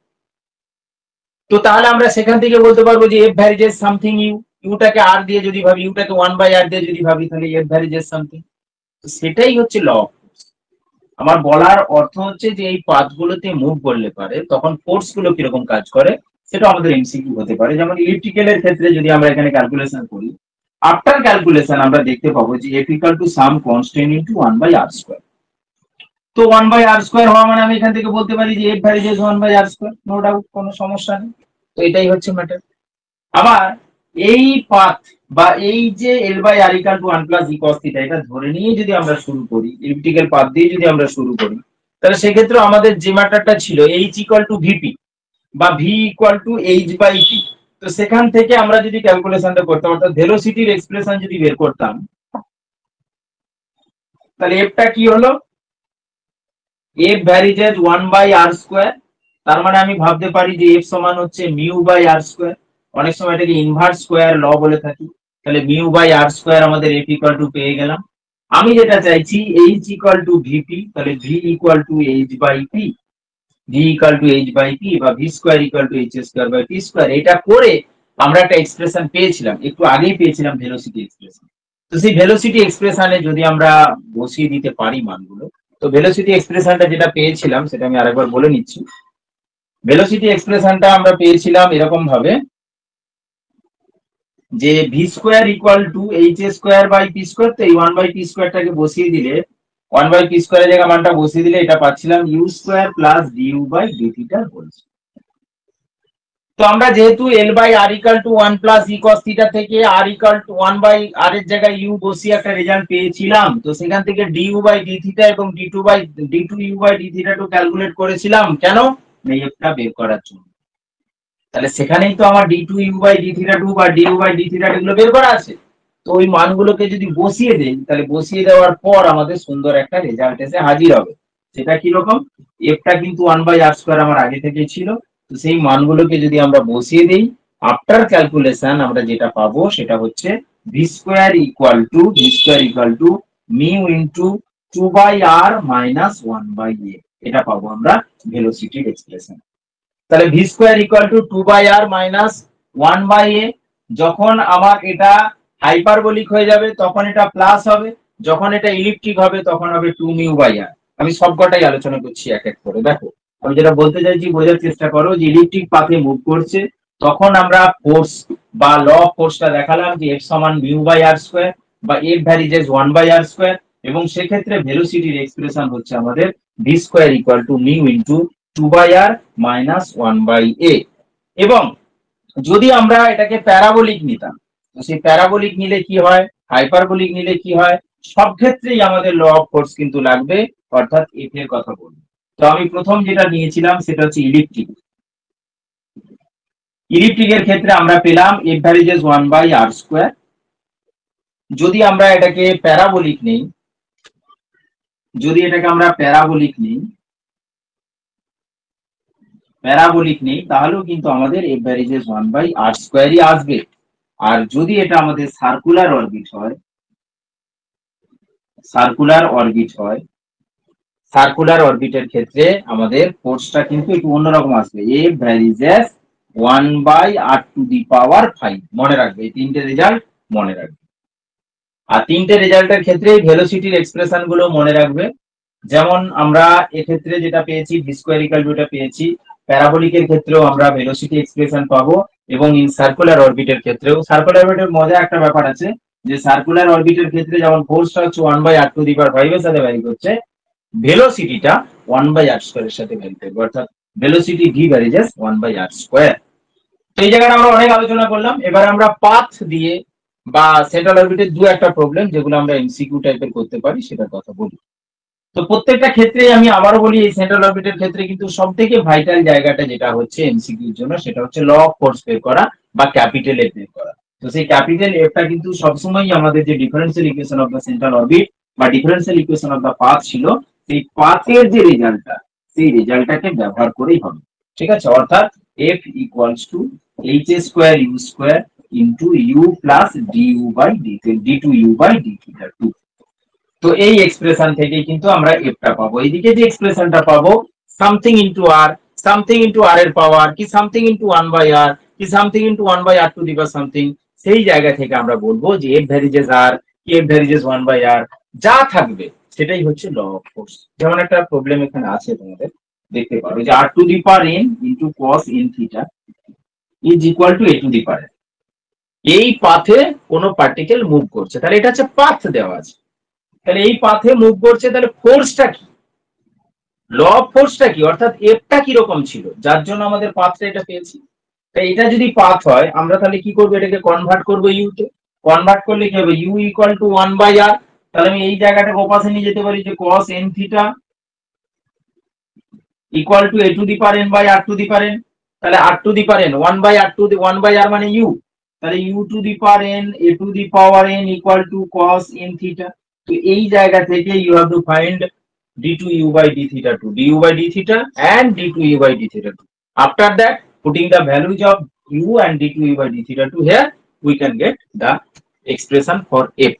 তো তাহলে আমরা সেখান থেকে বলতে পারবো যে এফ ভ্যারিজেস সামথিং ইউ, ইউটাকে আর দিয়ে যদি ভাবি, ইউটাকে 1 বাই আর দিয়ে যদি ভাবি তাহলে এফ ভ্যারিজেস সামথিং। তো সেটাই হচ্ছে ল অফ ফোর্স। আমার বলার অর্থ হচ্ছে যে এই পাথগুলোতে মুভ করলে পারে তখন ফোর্স গুলো কিরকম কাজ করে সেটা আমাদের এমসিকিউ হতে পারে। যেমন ইলেকট্রিক্যালের ক্ষেত্রে যদি আমরা এখানে ক্যালকুলেশন করি, আফটার ক্যালকুলেশন আমরা দেখতে পাবো যে f equal to some constant into 1 by r square. তো 1 বাই আর স্কয়ার হওয়া মানে আমি এখান থেকে বলতে পারি যে f varies 1 by r square, no doubt, কোনো সমস্যা নেই। তো এটাই হচ্ছে ম্যাটার। আবার এই পাথ বা এই যে l by r equal to 1 plus e cos theta এটা ধরে নিয়ে যদি আমরা শুরু করি, ইলিপ্টিক্যাল পাথ দিয়ে যদি আমরা শুরু করি, তাহলে সেক্ষেত্রে আমাদের যে ম্যাটারটা ছিল এইচ ইকুয়াল টু ভিপি বা v equal to h by p. তো সেখান থেকে আমরা যদি ক্যালকুলেশনটা করতাম অর্থাৎ ভেলোসিটির এক্সপ্রেশন যদি বের করতাম তাহলে এফটা কি হলো, f varies 1 by r square. তার মানে আমি ভাবতে পারি যে এফ সমান হচ্ছে মিউ বাই আর স্কয়ার। অনেক সময় এটাকে ইনভার্স স্কয়ার ল বলে থাকি। তাহলে মিউ বাই আর স্কয়ার আমাদের এফ ইকুয়াল টু পেয়ে গেলাম। আমি যেটা চাইছি এইচ ইকুয়াল টু ভিপি, তাহলে v equal to h by p, v equal to h by p বা v square equal to h square by p square. এটা করে আমরা একটা এক্সপ্রেশন পেয়েছিলাম, একটু আগেই পেয়েছিলাম ভেলোসিটি এক্সপ্রেশন। তো সেই ভেলোসিটি এক্সপ্রেশনে যদি আমরা বসিয়ে দিতে পারি মানগুলো, তো ভেলোসিটি এক্সপ্রেশনটা যেটা পেয়েছিলাম সেটা আমি আরেকবার বলে নিচ্ছি। ভেলোসিটি এক্সপ্রেশনটা আমরা পেয়েছিলাম এরকম ভাবে যে V square equal to h square by P square. তো এই 1 বাই পি স্কোয়ারটাকে বসিয়ে দিলে, 1 বাই পি স্কোয়ারের জায়গায় মানটা বসিয়ে দিলে এটা পাচ্ছিলাম u square plus du by D theta whole square. তো আমরা যেহেতু l by r equal to 1 plus e cos theta থেকে r equal to 1 by r এর জায়গায় ইউ বসিয়ে একটা রেজাল্ট পেয়েছিলাম, তো সেখান থেকে ডিইউ বাই ডি থিটা এবং d two u by D theta two calculate করেছিলাম। কেন? এফটা বের করার জন্য। তাহলে সেখানেই তো আমার d two u by D theta two বা ডিইউ বাই ডি থিটা এগুলো বের করা আছে। তো ওই মানগুলোকে যদি বসিয়ে দেই তাহলে বসিয়ে দেওয়ার পর আমাদের সুন্দর একটা রেজাল্ট এসে হাজির হবে। সেটা কি রকম, এফটা কিন্তু 1 বাই আর স্কয়ার আমার আগে থেকেই ছিল। তো সেই মানগুলোকে যদি আমরা বসিয়ে দেই আফটার ক্যালকুলেশন আমরা যেটা পাবো সেটা হচ্ছে v square equal to mu into 2 by R minus 1 by a. এটা পাবো আমরা ভেলোসিটির এক্সপ্রেশন। তাহলে V square equal to 2 by R minus 1 by a. যখন আমার এটা হাইপারবোলিক হয়ে যাবে তখন এটা প্লাস হবে, যখন এটা ইলিপ্টিক হবে তখন হবে 2 মিউ বাই আর। আমি সবকটাই আলোচনা করছি এক এক করে। দেখো আমি যেটা বলতে চাইছি বোঝার চেষ্টা করো যে ইলিপ্টিক পাথে মুভ করছে তখন আমরা ফোর্স বা ল অফ ফোর্সটা দেখালাম যে এফ সমান মিউ বাই আর স্কোয়ার বা f varies 1 by r square, এবং সেক্ষেত্রে ভেলোসিটির এক্সপ্রেশন হচ্ছে আমাদের v square equal to mu into 2 by R minus 1 by a. এবং যদি আমরা এটাকে প্যারাবোলিক নিতাম, তো সেই প্যারাবোলিক নিলে কি হয়, হাইপারবোলিক নিলে কি হয়, সব ক্ষেত্রেই আমাদের ল অফ ফোর্স কিন্তু লাগবে, অর্থাৎ এফ এর কথা বলবো। তো আমি প্রথম যেটা নিয়েছিলাম সেটা হচ্ছে ইলিপ্টিক। ইলিপ্টিকের ক্ষেত্রে আমরা পেলাম f varies 1 by r square. যদি আমরা এটাকে প্যারাবোলিক নেই, যদি এটাকে আমরা প্যারাবোলিক নেই তাহলেও কিন্তু আমাদের এফ ভ্যারিজেস 1 বাই আর স্কোয়ারই আসবে। আর যদি এটা আমাদের সার্কুলার অরবিট হয়, সার্কুলার অরবিটের ক্ষেত্রে আমাদের ফোর্সটা কিন্তু একটু অন্যরকম আসবে, এফ ভ্যারিজেস 1/r⁵ মনে রাখবে, এই তিনটে রেজাল্ট মনে রাখবে। আর তিনটে রেজাল্টের ক্ষেত্রে ভেলোসিটির এক্সপ্রেশন গুলো মনে রাখবে। যেমন আমরা এক্ষেত্রে যেটা পেয়েছি ভি স্কোয়ার ইকুয়াল টু এটা পেয়েছি, প্যারাবোলিকের ক্ষেত্রেও আমরা ভেলোসিটি এক্সপ্রেশন পাবো, এবং ইন সার্কুলার অরবিটের ক্ষেত্রেও। সার্কুলার অরবিটের মজা একটা ব্যাপার আছে, যে সার্কুলার অরবিটের ক্ষেত্রে যেমন ফোর্সটা হচ্ছে 1/r⁵ এর সাথে ভ্যারি করছে, ভেলোসিটিটা 1/r² এর সাথে ভ্যারি করবে, অর্থাৎ ভেলোসিটি ভি ভ্যারিজেস 1/r²। তো এই জায়গাটা আমরা অনেক আলোচনা করলাম। এবার আমরা পাথ দিয়ে বা সেন্ট্রাল অরবিটের দু একটা প্রবলেম যেগুলো আমরা এমসিকিউ টাইপের করতে পারি সেটার কথা বলি। তো প্রত্যেকটা ক্ষেত্রে আমি আবারও বলি, এই সেন্ট্রাল অরবিটের ক্ষেত্রে কিন্তু সব থেকে ভাইটাল জায়গাটা যেটা হচ্ছে এমসিকিউর জন্য, সেটা হচ্ছে ল অফ ফোর্স বের করা বা ক্যাপিটাল এফ বের করা। তো সেই ক্যাপিটাল এফটা কিন্তু সবসময় আমাদের যে differential equation of the central orbit বা differential equation of the path ছিল, সেই পাথের যে রেজাল্টটা, সেই রেজাল্টটাকে ব্যবহার করেই হবে। ঠিক আছে, অর্থাৎ f equals to h² into u plus du/d2u/d²। তো এই এক্সপ্রেশন থেকে কিন্তু আমরা এফটা পাবো। এইদিকে যে এক্সপ্রেশনটা পাবো সামথিং ইন্টু আর, সামথিং ইন্টু আর এর পাওয়ার, কি সামথিং ইন্টু 1/r, কি সামথিং ইন্টু 1/r⁵ সামথিং, সেই জায়গা থেকে আমরা বলবো যে এফ ভ্যারিজেস আর, কি এফ ভ্যারিজেস 1/r, যা থাকবে সেটাই হচ্ছে ল অফ ফোর্স। যেমন একটা প্রবলেম এখানে আছে, তোমাদের দেখতে পারো যে r⁴ into cos n⁵ is equal two a⁴ এই পাথে কোনো পার্টিকেল মুভ করছে, তাহলে এটা হচ্ছে পাথ দেওয়া আছে। তাহলে এই পাথে মুভ করছে, তাহলে ফোর্সটা কি, ল অফ ফোর্সটা কি, অর্থাৎ এফটা কিরকম ছিল, যার জন্য আমাদের পাথটা এটা পেয়েছি। তাই এটা যদি পাথ হয়, আমরা তাহলে কি করবো, এটাকে কনভার্ট করবো ইউতে। কনভার্ট করলে কি হবে, ইউ ইকুয়াল টু 1/r। তাহলে আমি এই জায়গাটাকে ওপাশে নিয়ে যেতে পারি যে cos n⁵ equal to a⁴n/r⁴। তাহলে r⁴n 1/r মানে ইউ, তাহলে u⁴n a⁴n equal to cos n⁵। তো এই জায়গা থেকে you have to find d2u/d⁵2, du/d⁵ and d2u/d⁵2. After that, putting the values of u and d2u/d⁵2 here, we can get the expression for f.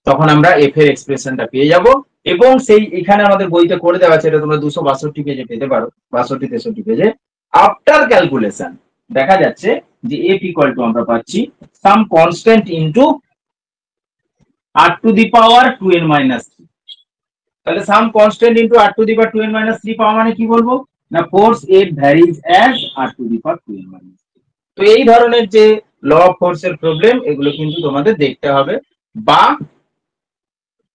তখন আমরা f এর এক্সপ্রেশনটা পেয়ে যাব, এবং সেই এখানে আমাদের বইতে করে দেওয়া আছে, এটা তোমরা 262 পেজে পেতে পারো, 62-63 পেজে। আফটার ক্যালকুলেশন দেখা যাচ্ছে যে f ইকুয়াল টু আমরা পাচ্ছি সাম কনস্ট্যান্ট ইনটু r⁴ তাহলে সাম কনস্ট্যান্ট ইনটু r⁴ পাওয়া মানে কি বলবো না, force F varies as r⁴ তো এই ধরনের যে ল অফ ফোর্সের প্রবলেম, এগুলো কিন্তু তোমাদের দেখতে হবে, বা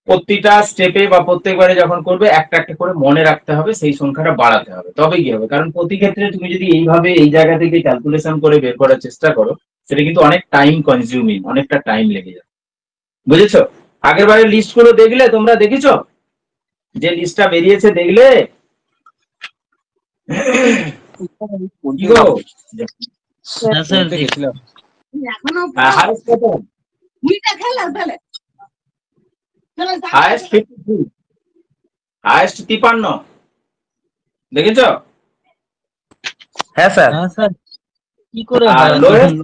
প্রতিটা স্টেপে বা প্রত্যেকবারে যখন করবে একটা একটা করে মনে রাখতে হবে, সেই সংখ্যাটা বাড়াতে হবে, তবে কি হবে। কারণ প্রতি ক্ষেত্রে তুমি যদি এইভাবে এই জায়গা থেকে ক্যালকুলেশন করে বের করার চেষ্টা করো, সেটা কিন্তু অনেক টাইম কনজিউমিং, অনেকটা টাইম লেগে যাবে। বুঝেছো? আগের বারের লিস্ট গুলো দেখলে, তোমরা দেখেছো যে লিস্টটা বেরিয়েছে, দেখলে কি গো? হ্যাঁ স্যার দেখলাম। হাইস্ট কত? হাইস্ট 53, হাইস্ট 53, দেখেছো? হ্যাঁ স্যার। হ্যাঁ স্যার কি করে আর হয়? লোয়েস্ট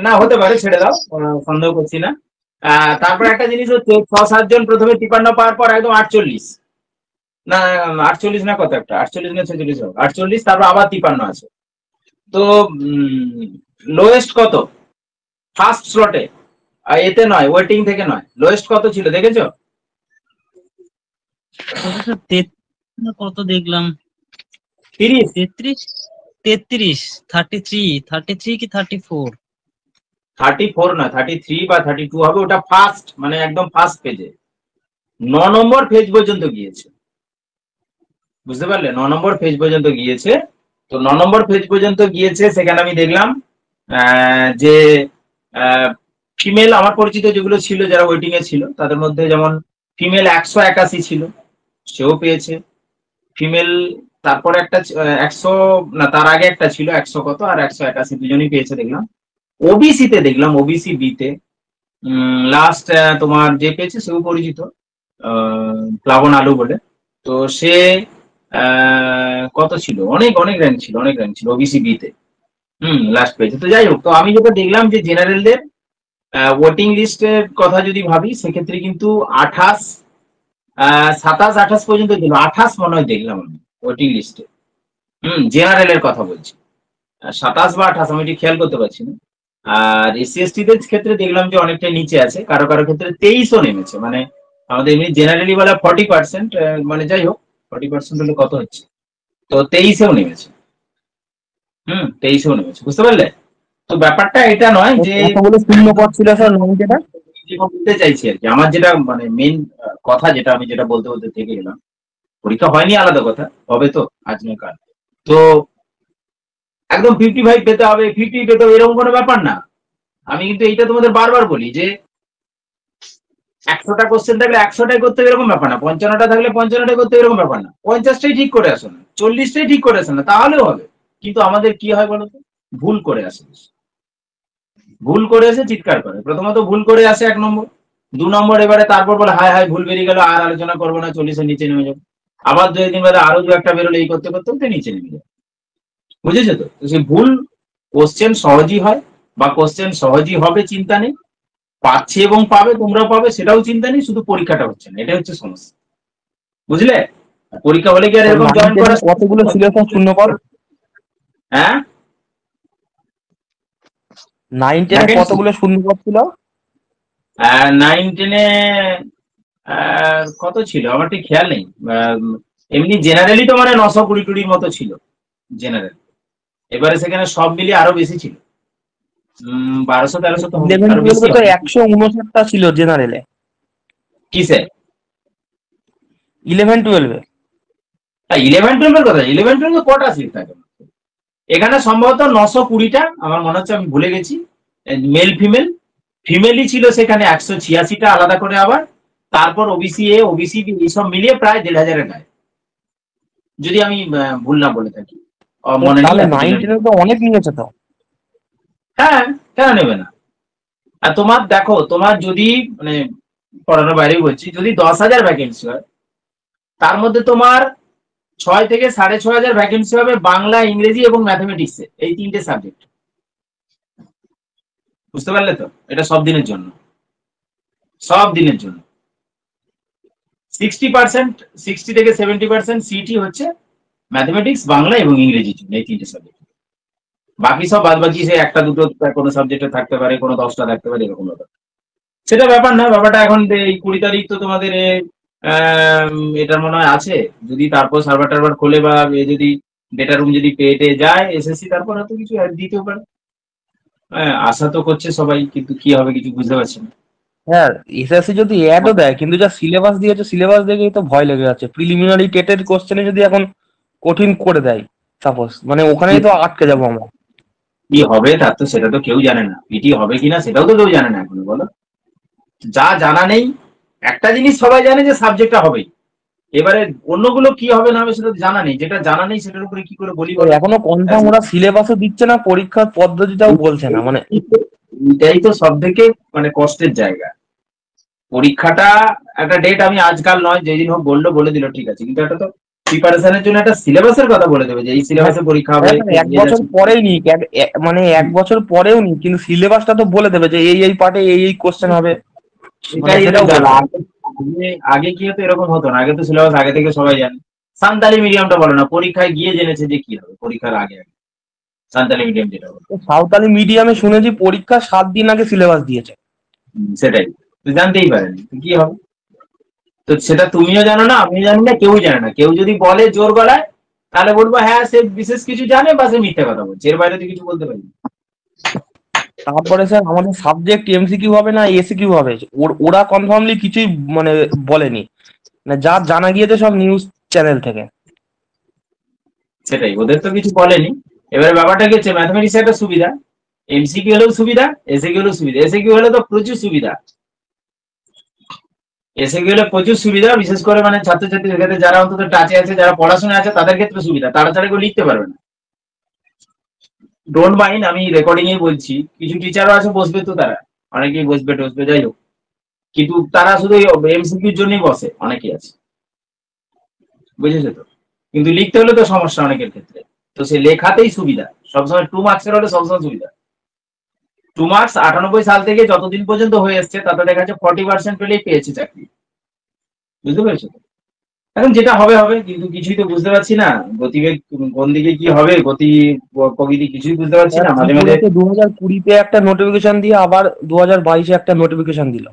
না হতে পারে, ছেড়ে দাও, সন্দেহ করছি না। তারপর একটা জিনিস হচ্ছে 6-7 জন প্রথমে 53 পাওয়ার পর একদম 48 না 48 না কত একটা 48 না 46 হোক 48, তারপর আবার 53 আছে। তো লোয়েস্ট কত ফার্স্ট স্লটে, এতে নয়, ওয়েটিং থেকে নয়, লোয়েস্ট কত ছিল দেখেছো? স্যার 33 কত দেখলাম, 30, 33 33 কি 34? 34 না 33 বা 32 হবে, ওটা ফার্স্ট মানে একদম ফার্স্ট পেজে 9 নম্বর পেজ পর্যন্ত গিয়েছে, বুঝতে পারলে? 9 নম্বর পেজ পর্যন্ত গিয়েছে। তো 9 নম্বর পেজ পর্যন্ত গিয়েছে, সেখানে আমি দেখলাম যে ফিমেল আমার পরিচিত যেগুলো ছিল, যারা ওয়েটিং এ ছিল, তাদের মধ্যে যেমন ফিমেল 181 ছিল, সেও পেয়েছে। ফিমেল তারপরে একটা 100 না, তার আগে একটা ছিল 100 কত, আর 181 দুজনই পেয়েছে দেখলাম। ওবিসি তে দেখলাম, ওবিসি বি তে লাস্ট তোমার যে পেয়েছে সেও পরিচিত, প্লাবন আলু বলে। তো সে কত ছিল, অনেক অনেক র্যাঙ্ক ছিল, অনেক র্যাঙ্ক ছিল ওবিসি বি তে, লাস্ট পেয়েছে। তো যাই হোক, তো আমি যেটা দেখলাম যে জেনারেলদের ভোটিং লিস্টের কথা যদি ভাবি, সেক্ষেত্রে কিন্তু 27, 28 পর্যন্ত দিল, 28 মনে হয় দেখলাম আমি ভোটিং লিস্টে, জেনারেলের কথা বলছি। 27 বা 28, আমি ঠিক খেয়াল করতে পারছি না। আর SC/ST দের ক্ষেত্রে দেখলাম যে অনেকটা নিচে আছে, কারো কারো ক্ষেত্রে 23ও নেমেছে। মানে আমাদের এমনি জেনারেলি বলা 40%, মানে যাই হোক 40% হলে কত হচ্ছে, তো 23এও নেমেছে। 23এও নেমেছে, বুঝতে পারলে? তো ব্যাপারটা এটা নয় যে কতগুলো শূন্য পদ ছিল স্যার 90-টা? যেটা বলতে চাইছি আর কি, আমার যেটা মানে মেন কথা, যেটা আমি যেটা বলতে বলতে থেকে গেলাম, পরীক্ষা হয়নি আলাদা কথা, হবে তো আজ নয় কাল। তো একদম 55 পেতে হবে, 50 পেতে হবে, এরকম কোনো ব্যাপার না। আমি কিন্তু এইটা তোমাদের বারবার বলি যে 100টা কোশ্চেন থাকলে 100টাই করতে হবে এরকম ব্যাপার না, 55টা থাকলে 55টাই করতে হবে এরকম ব্যাপার না, 50টাই ঠিক করে আসো না, 40টাই ঠিক করে আসো না, তাহলেও হবে। কিন্তু আমাদের কি হয় বলতো, ভুল করে আসে, ভুল করে এসে চিৎকার করে। প্রথমত ভুল করে আসে 1 নম্বর, 2 নম্বর এবারে তারপর বলে হায় হায় ভুল বেরিয়ে গেল, আর আলোচনা করবো না, 40-এর নিচে নেমে যাবো। আবার 2 দিন বাদে আরো 2-একটা বেরোলে, এই করতে করতে করতে নিচে নেমে যাবে। বুঝেছো তো? সেই ভুল, কোশ্চেন সহজই হয় বা কোশ্চেন সহজই হবে চিন্তা নেই, পাচ্ছে এবং পাবে, তোমরাও পাবে, সেটাও চিন্তা নেই, শুধু পরীক্ষাটা হচ্ছে না, এটাই হচ্ছে সমস্যা। বুঝলে? পরীক্ষা হলে কি আর এরকম জয়েন করা? কতগুলো ছিল স্যার শূন্য পদ? হ্যাঁ, 9-10 কতগুলো শূন্য পদ ছিল? 9-10-এ কত ছিল আমার ঠিক খেয়াল নেই। এমনি জেনারেলি তো মানে 920-20 মতো ছিল জেনারেল। এবারে সেখানে সব মিলিয়ে আরো বেশি ছিল, 1200-1300 তো হবে, 11 আরো বেশি 12 তো হবে। 159টা ছিল জেনারেলে। কিসে? 11-12-এ 11-12 এর কথা, 11-12 কটা সিট থাকে এখানে? সম্ভবত 920টা আমার মনে হচ্ছে, আমি ভুলে গেছি। মেল ফিমেল, ফিমেলই ছিল সেখানে 186টা আলাদা করে, আবার তারপর ওবিসি এ, ওবিসি বি, এইসব মিলিয়ে প্রায় 1500-এর গায়ে, যদি আমি ভুল না বলে থাকি। মনে নেই তাহলে এতদিনের। 9-10 তো অনেক নিয়েছে তো। হ্যাঁ, কেন নেবে না? আর তোমার দেখো, তোমার যদি মানে পড়ানোর বাইরেই বলছি, যদি 10,000 ভ্যাকেন্সি হয়, তার মধ্যে তোমার 6 থেকে 6,500 ভ্যাকেন্সি হবে বাংলা, ইংরেজি এবং ম্যাথমেটিক্সে, এই 3টে সাবজেক্ট। বুঝতে পারলে তো? এটা সব দিনের জন্য, সব দিনের জন্য 60%, 60 থেকে 70% সিটি হচ্ছে ম্যাথমেটিক্স, বাংলা এবং ইংরেজির জন্য, এই 3টে সাবজেক্ট। বাকি সব বাদ বাকি, সে একটা দুটো কোনো সাবজেক্টে থাকতে পারে, কোনো 10টা থাকতে পারে, এরকম ব্যাপার। সেটা ব্যাপার না, ব্যাপারটা এখন এই 20 তারিখ তো তোমাদের এটার মনে হয় আছে। যদি তারপর সার্ভার টার্ভার খোলে বা যদি ডেটা রুম যদি পেয়ে যায় এসএসসি, তারপর হয়তো কিছু অ্যাড দিতেও পারে। হ্যাঁ, আশা তো করছে সবাই, কিন্তু কি হবে কিছু বুঝতে পারছি না। হ্যাঁ, এসএসসি যদি অ্যাডও দেয়, কিন্তু যা সিলেবাস দিয়েছে, সিলেবাস দেখেই তো ভয় লেগে যাচ্ছে। প্রিলিমিনারি টেটের কোশ্চেনে যদি এখন কঠিন করে দেয় সাপোজ, মানে ওখানেই তো আটকে যাবো আমরা। কি হবে তার তো, সেটা তো কেউ জানে না, পিটি হবে কিনা সেটাও তো কেউ জানে না এখনো, বলো। যা জানা নেই, একটা জিনিস সবাই জানে যে সাবজেক্টটা হবেই, এবারে অন্যগুলো কি হবে না হবে সেটা তো জানা নেই। যেটা জানা নেই সেটার উপরে কি করে বলি তো বলো? এখনো কনফার্ম ওরা সিলেবাসও দিচ্ছে না, পরীক্ষার পদ্ধতিটাও বলছে না, মানে এটাই তো সব থেকে মানে কষ্টের জায়গা। পরীক্ষাটা একটা ডেট আমি আজকাল নয়, যেদিন হোক বললো, বলে দিল ঠিক আছে, কিন্তু একটা তো প্রিপারেশনের জন্য একটা সিলেবাসের কথা বলে দেবে যে এই সিলেবাসে পরীক্ষা হবে। হ্যাঁ, 1 বছর পরেই নিক, মানে 1 বছর পরেও নিক, কিন্তু সিলেবাসটা তো বলে দেবে যে এই পার্টে এই কোশ্চেন হবে, মানে এটাই সেটাও জানা। বলবে। আগে কি হতো, এরকম হতো না। আগে তো সিলেবাস আগে থেকে সবাই জানে। সান্তালি মিডিয়ামটা বলো না, পরীক্ষায় গিয়ে জেনেছে যে কি হবে পরীক্ষার আগে আগে, সান্তালি মিডিয়াম যেটা বলো। তো সাঁওতালি মিডিয়ামে শুনেছি পরীক্ষা 7 দিন আগে সিলেবাস দিয়েছে। সেটাই তো জানতেই পারেনি তো কি হবে। তো সেটা তুমিও জানো না, আমিও জানি না, কেউ জানে না। কেউ যদি বলে জোর গলায়, তাহলে বলবো হ্যাঁ সে বিশেষ কিছু জানে বা সে মিথ্যা কথা বলছে, এর বাইরে তো কিছু বলতে পারি না। তারপরে স্যার আমাদের সাবজেক্ট এমসিকিউ হবে না এসিকিউ হবে, ওরা কনফার্মলি কিছুই মানে বলেনি, মানে যা জানা গিয়েছে সব নিউজ চ্যানেল থেকে। সেটাই, ওদের তো কিছু বলেনি। এবারে ব্যাপারটা কি হচ্ছে, ম্যাথমেটিক্স একটা সুবিধা, এমসিকিউ হলেও সুবিধা, এসএকিউ হলেও সুবিধা। এসএকিউ হলে তো প্রচুর সুবিধা, এসএকিউ হলে প্রচুর সুবিধা, বিশেষ করে মানে ছাত্রছাত্রীদের ক্ষেত্রে, যারা অন্তত টাচে আছে, যারা পড়াশোনা আছে, তাদের ক্ষেত্রে সুবিধা, তাড়াতাড়ি কেউ লিখতে পারবে না। ডোন্ট মাইন্ড, আমি রেকর্ডিং এ বলছি, কিছু টিচারও আছে বসবে, তো তারা অনেকেই বসবে টসবে, যাই হোক, কিন্তু তারা শুধু এমসিকিউর জন্যই বসে, অনেকেই আছে, বুঝেছো তো? কিন্তু লিখতে হলে তো সমস্যা অনেকের ক্ষেত্রে। তো সে লেখাতেই সুবিধা, সবসময় 2 মার্কসের হলে সবসময় সুবিধা। 2 মার্কস 98 সাল থেকে যতদিন পর্যন্ত হয়ে এসছে, তাতে দেখা যাচ্ছে 40% পেলেই পেয়েছে চাকরি। বুঝতে পেরেছো তো? এখন যেটা হবে হবে, কিন্তু কিছুই তো বুঝতে পারছি না, গতিবেগ কোন দিকে কি হবে, গতি প্রকৃতি কিছুই বুঝতে পারছি স্যার না। মাঝে মাঝে ত্রিপুরাতে 2020-তে একটা নোটিফিকেশন দিয়ে আবার 2022-এ একটা নোটিফিকেশন দিল।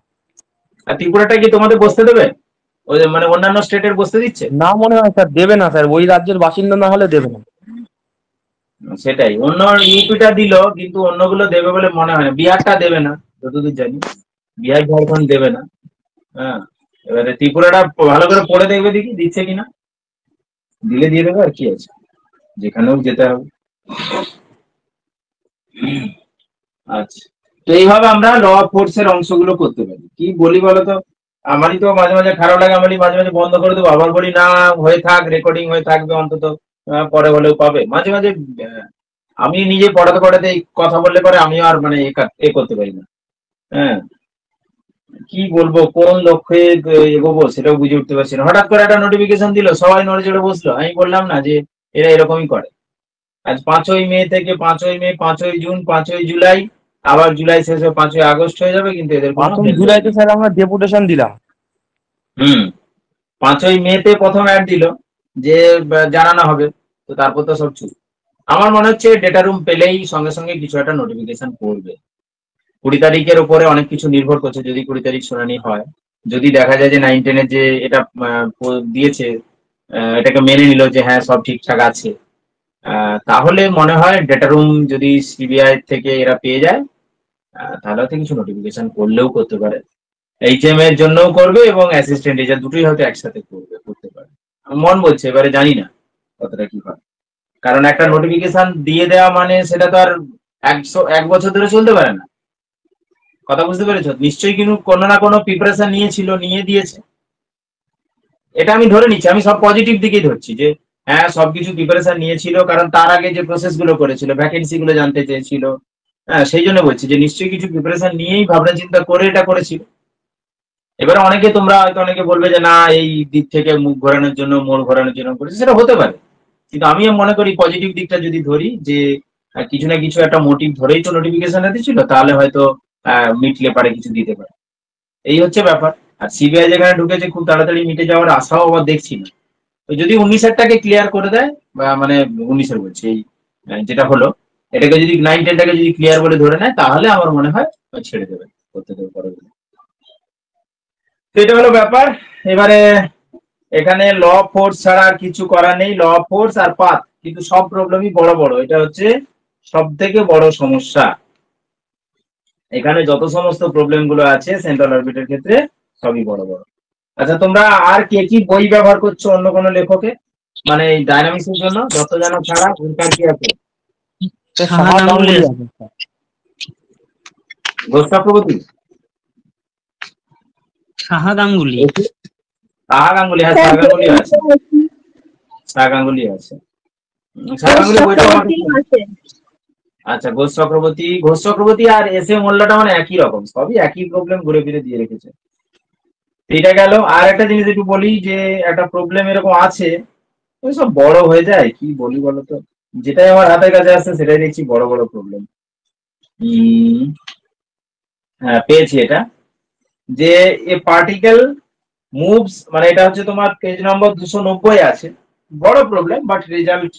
আর ত্রিপুরাটা কি তোমাদের বসতে দেবে? ওই যে মানে অন্যান্য স্টেটের বসতে দিচ্ছে? না মনে হয় স্যার, দেবে না স্যার, ওই রাজ্যের বাসিন্দা না হলে দেবে না। সেটাই, অন্য ইউপিটা দিল, কিন্তু অন্যগুলো দেবে বলে মনে হয় না। বিহারটা দেবে না যতদূর জানি, বিহার ঝাড়খণ্ড দেবে না। হ্যাঁ, এবারে ত্রিপুরাটা ভালো করে পড়ে দেখবে দেখি দিচ্ছে কিনা, দিলে দিয়ে দেবে, আর কি আছে, যেখানেও যেতে হবে। আচ্ছা, তো এইভাবে আমরা ল অফ ফোর্স এর অংশগুলো করতে পারি। কি বলি বলতো, আমারই তো মাঝে মাঝে খারাপ লাগে, আমি মাঝে মাঝে বন্ধ করে দেবো, আবার বলি না হয়ে থাক, রেকর্ডিং হয়ে থাকবে অন্তত, পরে হলেও পাবে। মাঝে মাঝে আমি নিজে পড়াতে পড়াতে এই কথা বললে পরে আমিও আর মানে এ করতে পারি না। হ্যাঁ, কি বলবো, কোন লক্ষ্যে এগোবো সেটাও বুঝে উঠতে পারছি না। হঠাৎ করে একটা নোটিফিকেশন দিল, সবাই নড়ে চড়ে বসলো। আমি বললাম না যে এরা এরকমই করে। আজ 5ই মে থেকে 5ই মে, 5ই জুন, 5ই জুলাই, আবার জুলাই শেষে 5ই আগস্ট হয়ে যাবে, কিন্তু এদের কোনো 5ই হেলদোল জুলাইতে নেই। স্যার আমরা ডেপুটেশন দিলাম। হুম, 5ই মে প্রথম অ্যাড দিল যে জানানো হবে, তো তারপর তো সব চুপ। আমার মনে হচ্ছে ডেটা রুম পেলেই সঙ্গে সঙ্গে কিছু একটা নোটিফিকেশন করবে। 20 তারিখের উপরে অনেক কিছু নির্ভর করছে। যদি 20 তারিখ শুনানি হয়, যদি দেখা যায় যে 9-10-এর যে এটা দিয়েছে, এটাকে মেনে নিল যে হ্যাঁ সব ঠিকঠাক আছে, তাহলে মনে হয় ডেটা রুম যদি সিবিআই থেকে এরা পেয়ে যায়, তাহলে হয়তো কিছু নোটিফিকেশন করলেও করতে পারে। এইচএম এর জন্যও করবে এবং অ্যাসিস্ট্যান্ট টিচার দুটোই হয়তো একসাথে করতে পারে। আমার মন বলছে, এবারে জানি না কতটা কি হয়। কারণ একটা নোটিফিকেশন দিয়ে দেওয়া মানে সেটা তো আর 1 বছর ধরে চলতে পারে না। কথা বুঝতে পেরেছো? নিশ্চয়ই কিন্তু কোনো না কোনো প্রিপারেশন নিয়েছিল, নিয়ে দিয়েছে। এটা আমি ধরে নিচ্ছি, আমি সব পজিটিভ দিকেই ধরছি যে হ্যাঁ সবকিছু প্রিপারেশন নিয়েছিল, কারণ তার আগে যে প্রসেস গুলো করেছিল, ভ্যাকেন্সি গুলো জানতে চেয়েছিল। হ্যাঁ, সেই জন্য বলছি যে নিশ্চয়ই কিছু প্রিপারেশন নিয়েই ভাবনা চিন্তা করে এটা করেছিল। এবারে অনেকে, তোমরা হয়তো অনেকে বলবে যে না এই দিক থেকে মুখ ঘোরানোর জন্য, মোড় ঘোরানোর জন্য করেছে, সেটা হতে পারে। কিন্তু আমিও মনে করি পজিটিভ দিকটা যদি ধরি, যে কিছু না কিছু একটা মোটিভ ধরেই তো নোটিফিকেশন দিয়েছিল, তাহলে হয়তো মিটলে পারে, কিছু দিতে পারে। এই হচ্ছে ব্যাপার। আর সিবিআই যেখানে ঢুকেছে, খুব তাড়াতাড়ি মিটে যাওয়ার আশাও আবার দেখছি না। তো যদি 19-এরটাকে ক্লিয়ার করে দেয়, বা মানে 19-এর বলছি, এই যেটা হলো, এটাকে যদি 9-10টাকে যদি ক্লিয়ার বলে ধরে নেয়, তাহলে আমার মনে হয় ছেড়ে দেবে, করতে দেবে পরে। তো এটা হলো ব্যাপার। এবারে এখানে ল ফোর্স ছাড়া আর কিছু করার নেই। ল ফোর্স আর পাথ, কিন্তু সব প্রবলেমই বড় বড়। এটা হচ্ছে সব থেকে বড় সমস্যা। এখানে যত সমস্ত প্রবলেম গুলো আছে সেন্ট্রাল অরবিটের ক্ষেত্রে, সবই বড় বড়। আচ্ছা, তোমরা আর কে কি বই ব্যবহার করছো অন্য কোনো লেখকে, মানে এই ডাইনামিক্স এর জন্য? দত্তজানক ছাড়া ওইটার কি আছে? স্যার সাহা সাহা গাঙ্গুলি গাঙ্গুলি আছে। আছে স্যার। ঘোষ চক্রবর্তী, সাহা গাঙ্গুলি। সাহা গাঙ্গুলি, হ্যাঁ সাহা গাঙ্গুলি আছে, সাহা গাঙ্গুলি আছে। সাহা গাঙ্গুলি বইটা আমাকে, আচ্ছা ঘোষ চক্রবর্তী আর এস এ মোল্লাটা মানে একই রকম, সবই একই প্রবলেম ঘুরে ফিরে দিয়ে রেখেছে। এটা গেল। আর একটা জিনিস একটু বলি, যে একটা প্রবলেম এরকম আছে, ওই সব বড় হয়ে যায়, কি বলি বলতো, যেটাই আমার হাতের কাছে আসছে সেটাই দেখছি বড় বড় প্রবলেম। হ্যাঁ, পেয়েছি এটা, যে এ পার্টিকেল মুভস, মানে এটা হচ্ছে তোমার পেজ নম্বর 290 আছে। বড় প্রবলেম, বাট রেজাল্ট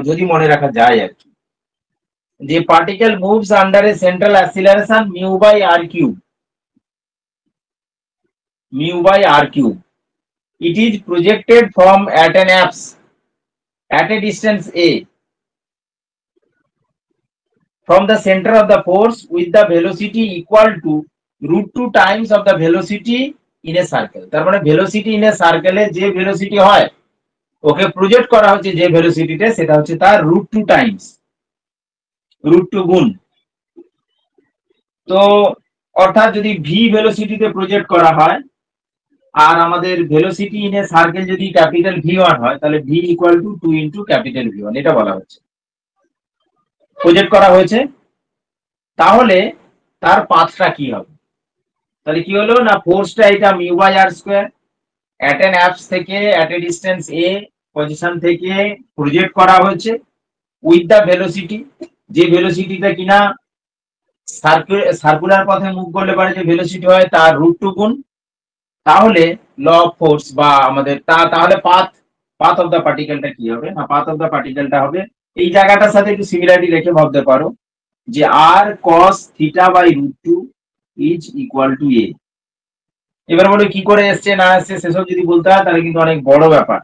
যদি মনে রাখা যায় আর কি। যে particle moves under a central acceleration mu by r cube. It is projected from at an apse at a distance a from the center of the force with the velocity equal to √2 times of the velocity in a circle. তার মানে velocity in a circle এ যে velocity হয়, ওকে প্রজেক্ট করা হচ্ছে যে ভেলোসিটিতে, সেটা হচ্ছে তার √2 টাইমস, √2 গুণ। তো অর্থাৎ যদি ভি ভেলোসিটিতে প্রজেক্ট করা হয়, আর আমাদের ভেলোসিটি ইন এ সার্কেল যদি ক্যাপিটাল V1 হয়, তাহলে V equal to 2 into capital V1, এটা বলা হচ্ছে, প্রজেক্ট করা হয়েছে। তাহলে তার পাথটা কি হবে? তাহলে কি হলো না, ফোর্সটা এটা mu/r², অ্যাট অ্যান অ্যাপস থেকে at a distance a position থেকে প্রজেক্ট করা হয়েছে উইথ দ্য ভেলোসিটি, যে ভেলোসিটিটা কিনা সার্কুলার পথে মুভ করলে পারে যে ভেলোসিটি হয়, তার √2 গুণ। তাহলে ল অফ ফোর্স বা আমাদের তাহলে পাথ অফ দ্য পার্টিকেলটা কি হবে না, পাথ অফ দ্য পার্টিকেলটা হবে এই জায়গাটার সাথে একটু সিমিলারিটি রেখে ভাবতে পারো যে r cos theta by root two is equal to a। এবার বলো কি করে এসছে না এসছে সেসব যদি বলতে হয় তাহলে কিন্তু অনেক বড় ব্যাপার।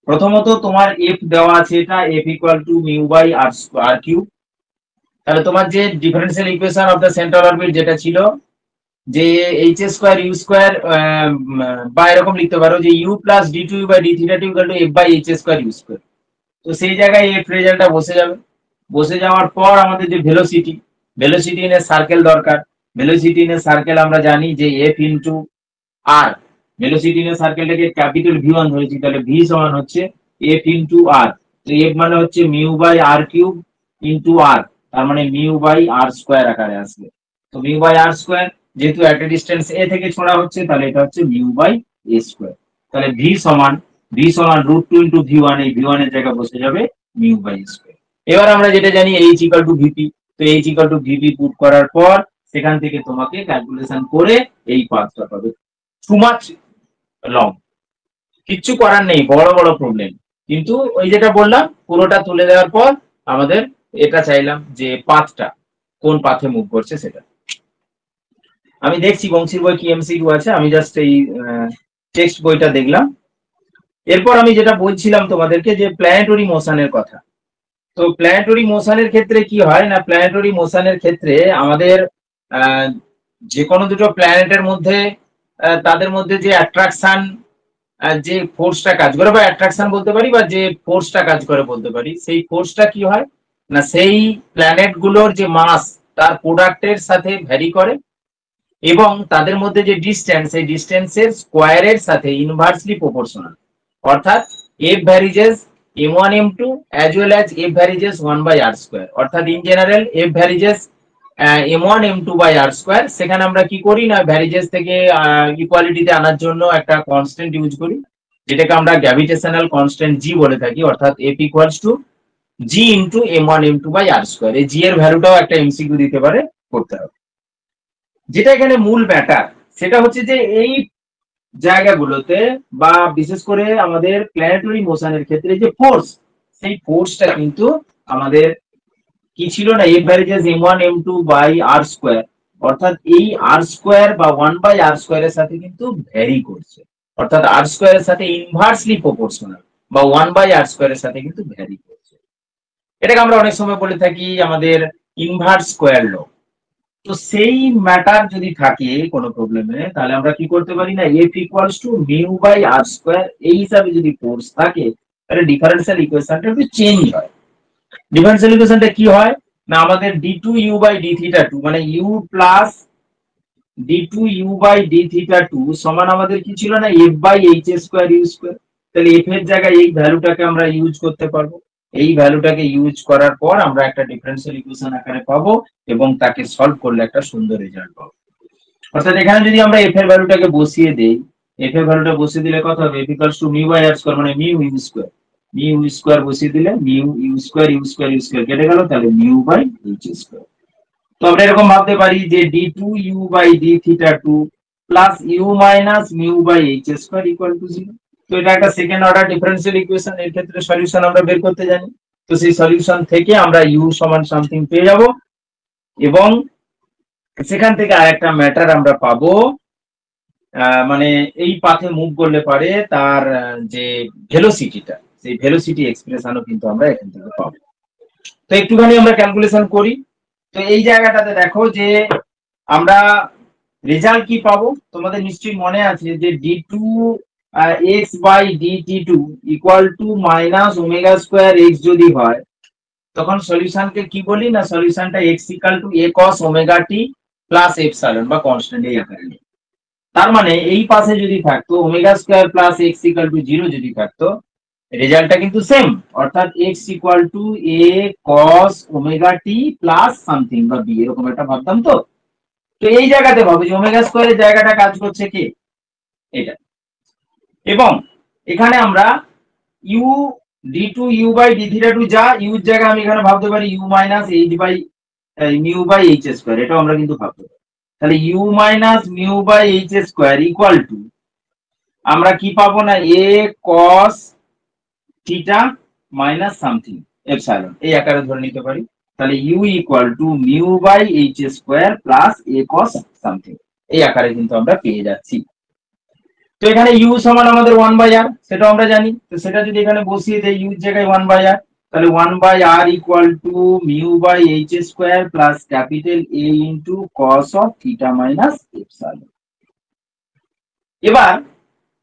প্রথমত তোমার f দেওয়া আছে, এটা f equal to mu by r cube. তাহলে তোমার যে differential equation of the central orbit যেটা ছিল যে এইচ স্কোয়ার ইউ স্কোয়ার, বা এরকম লিখতে পারো যে u plus d two u by D theta two equal to f by H square u square. তো সেই জায়গায় এফ রেজাল্টটা বসে যাবে। বসে যাওয়ার পর আমাদের যে ভেলোসিটি ইন এ সার্কেল দরকার। ভেলোসিটি ইন এ সার্কেল আমরা জানি যে f into r, velocity in a সার্কেলটাকে ক্যাপিটাল ভি1 ধরেছি, তাহলে ভি সমান হচ্ছে এফ ইন্টু আর। তো এফ মানে হচ্ছে mu by r cube into r, তার মানে মিউ বাই আর স্কোয়ার আকারে আসবে। তো মিউ বাই আর স্কোয়ার, যেহেতু একটা ডিস্টেন্স এ থেকে ছোড়া হচ্ছে তাহলে এটা হচ্ছে মিউ বাই এ স্কোয়ার। তাহলে ভি সমান রুট টু ইন্টু ভি1, এই ভি1 এর জায়গায় বসে যাবে মিউ বাই স্কোয়ার। এবার আমরা যেটা জানি এইচ ইকুয়াল টু ভিপি, তো H equal to VP put করার পর সেখান থেকে তোমাকে ক্যালকুলেশন করে এই পাথটা পাবে। টু মাচ লং, কিচ্ছু করার নেই, বড় বড় প্রবলেম। কিন্তু ওই যেটা বললাম পুরোটা তুলে দেওয়ার পর আমাদের এটা চাইলাম যে পাথটা কোন পাথে মুভ করছে সেটা। আমি দেখছি বংশীর বই কি এমসিকিউ আছে, আমি জাস্ট এই টেক্সট বইটা দেখলাম। এরপর আমি যেটা বলছিলাম তোমাদেরকে যে প্ল্যানেটরি মোশনের কথা। তো প্ল্যানেটরি মোশনের ক্ষেত্রে কি হয় না, প্ল্যানেটরি মোশনের ক্ষেত্রে আমাদের যে কোনো দুটো প্ল্যানেটের মধ্যে তাদের মধ্যে যে অ্যাট্রাকশন, যে ফোর্সটা কাজ করে বা অ্যাট্রাকশন বলতে পারি বা যে ফোর্সটা কাজ করে বলতে পারি, সেই ফোর্সটা কি হয় না সেই প্ল্যানেট গুলোর যে মাস তার প্রোডাক্টের সাথে ভ্যারি করে এবং তাদের মধ্যে যে ডিস্টেন্স, সেই ডিস্টেন্সের স্কোয়ারের সাথে ইনভার্সলি প্রপোর্শনাল। অর্থাৎ F varies m1 m2 as well as f varies 1 by r square. অর্থাৎ in general f varies m1 m2 by r square. সেখানে আমরা কি করি না ভ্যারিজেস থেকে ইকুয়ালিটিতে আনার জন্য একটা কনস্ট্যান্ট ইউজ করি যেটাকে আমরা গ্র্যাভিটেশনাল কনস্ট্যান্ট g বলে থাকি। অর্থাৎ f equals two g into m1 m2 by r square. এই g এর ভ্যালুটাও একটা এমসিকিউ দিতে পারে, করতে হবে। যেটা এখানে মূল ব্যাটার সেটা হচ্ছে যে এই জায়গাগুলোতে বা বিশেষ করে আমাদের প্ল্যানেটরি মোশনের ক্ষেত্রে যে ফোর্স, সেই ফোর্সটা কিন্তু আমাদের কি ছিল না f varies m1 m2 by r square. অর্থাৎ এই r স্কয়ার বা 1 বাই r স্কয়ারের সাথে কিন্তু ভ্যারি করছে। অর্থাৎ r স্কয়ারের সাথে ইনভার্সলি প্রপোর্শনাল বা 1 বাই r স্কয়ারের সাথে কিন্তু ভ্যারি করছে। এটাকে আমরা অনেক সময় বলে থাকি আমাদের ইনভার্স স্কয়ার ল। তো সেই ম্যাটার যদি থাকে কোনো প্রবলেমে তাহলে আমরা কি করতে পারি না f equals to mu by r square, এই হিসাবে যদি ফোর্স থাকে তাহলে ডিফারেন্সিয়াল ইকুয়েশনটা একটু চেঞ্জ হয়। ডিফারেন্সিয়াল ইকুয়েশনটা কি হয় না আমাদের d2u বাই d থিটা 2 মানে u plus d2u by d theta 2 সমান আমাদের কি ছিল না f by h square u square. তাহলে f এর জায়গায় এই ভ্যালুটাকে আমরা ইউজ করতে পারবো। এই ভ্যালুটাকে ইউজ করার পর আমরা একটা ডিফারেন্সিয়াল ইকুয়েশন আকারে পাবো এবং তাকে সলভ করলে একটা সুন্দর রেজাল্ট পাবো। অর্থাৎ এখানে যদি আমরা f এর ভ্যালুটাকে বসিয়ে দেই, f এর ভ্যালুটা বসিয়ে দিলে কত হবে f equals to mu by r square মানে mu u square. Mu u square বসিয়ে দিলে মিউ ইউ স্কয়ার কেটে গেল, তাহলে মিউ বাই h স্কয়ার। তো আমরা এরকম ভাবতে পারি যে d2u by d theta 2 plus u minus mu by h square equal to 0। তো এটা একটা সেকেন্ড অর্ডার ডিফারেন্সিয়াল ইকুয়েশন। এর ক্ষেত্রে সলিউশন আমরা বের করতে জানি। তো সেই সলিউশন থেকে আমরা u সমান সামথিং পেয়ে যাব এবং সেখান থেকে আরেকটা ম্যাটার আমরা পাবো, মানে এই পাথে মুভ করলে পারে তার যে ভেলোসিটিটা, সেই ভেলোসিটি এক্সপ্রেশনও কিন্তু আমরা এখান থেকে পাবো। তো একটুখানি আমরা ক্যালকুলেশন করি। তো এই জায়গাটাতে দেখো যে আমরা রেজাল্ট কি পাবো, তোমাদের নিশ্চয়ই মনে আছে যে d2 x by dt2 equal to minus omega square x যদি হয় তখন সলিউশনকে কি বলি না সলিউশনটা x equal to a cos omega t plus epsilon বা কনস্ট্যান্ট এই আকারে। তার মানে এই পাশে যদি থাকতো omega square plus x equal to 0 যদি থাকতো রেজাল্টটা কিন্তু সেম। অর্থাৎ x equal to a cos omega t plus something বা b এরকম একটা ভাবতাম। তো তো এই জায়গাতে ভাবো যে ওমেগা স্কয়ারের জায়গাটা কাজ করছে কে, এটা। এবং এখানে আমরা u d2u by d theta 2 যা u এর জায়গায় আমি এখানে ভাবতে পারি u minus h by mu by h square, এটাও আমরা কিন্তু ভাবতে পারি। তাহলে u minus mu by H square equal to আমরা কি পাবো না a cos theta minus something epsilon এই আকারে ধরে নিতে পারি। তাহলে u equal to mu by H square plus a cos something এই আকারে কিন্তু আমরা পেয়ে যাচ্ছি। তো এখানে ইউ সমান আমাদের 1/r সেটা আমরা জানি। তো সেটা যদি এখানে বসিয়ে দেই ইউ জায়গায় 1/r, তাহলে 1/r equal to mu by H square plus capital A into cos of theta minus epsilon. এবার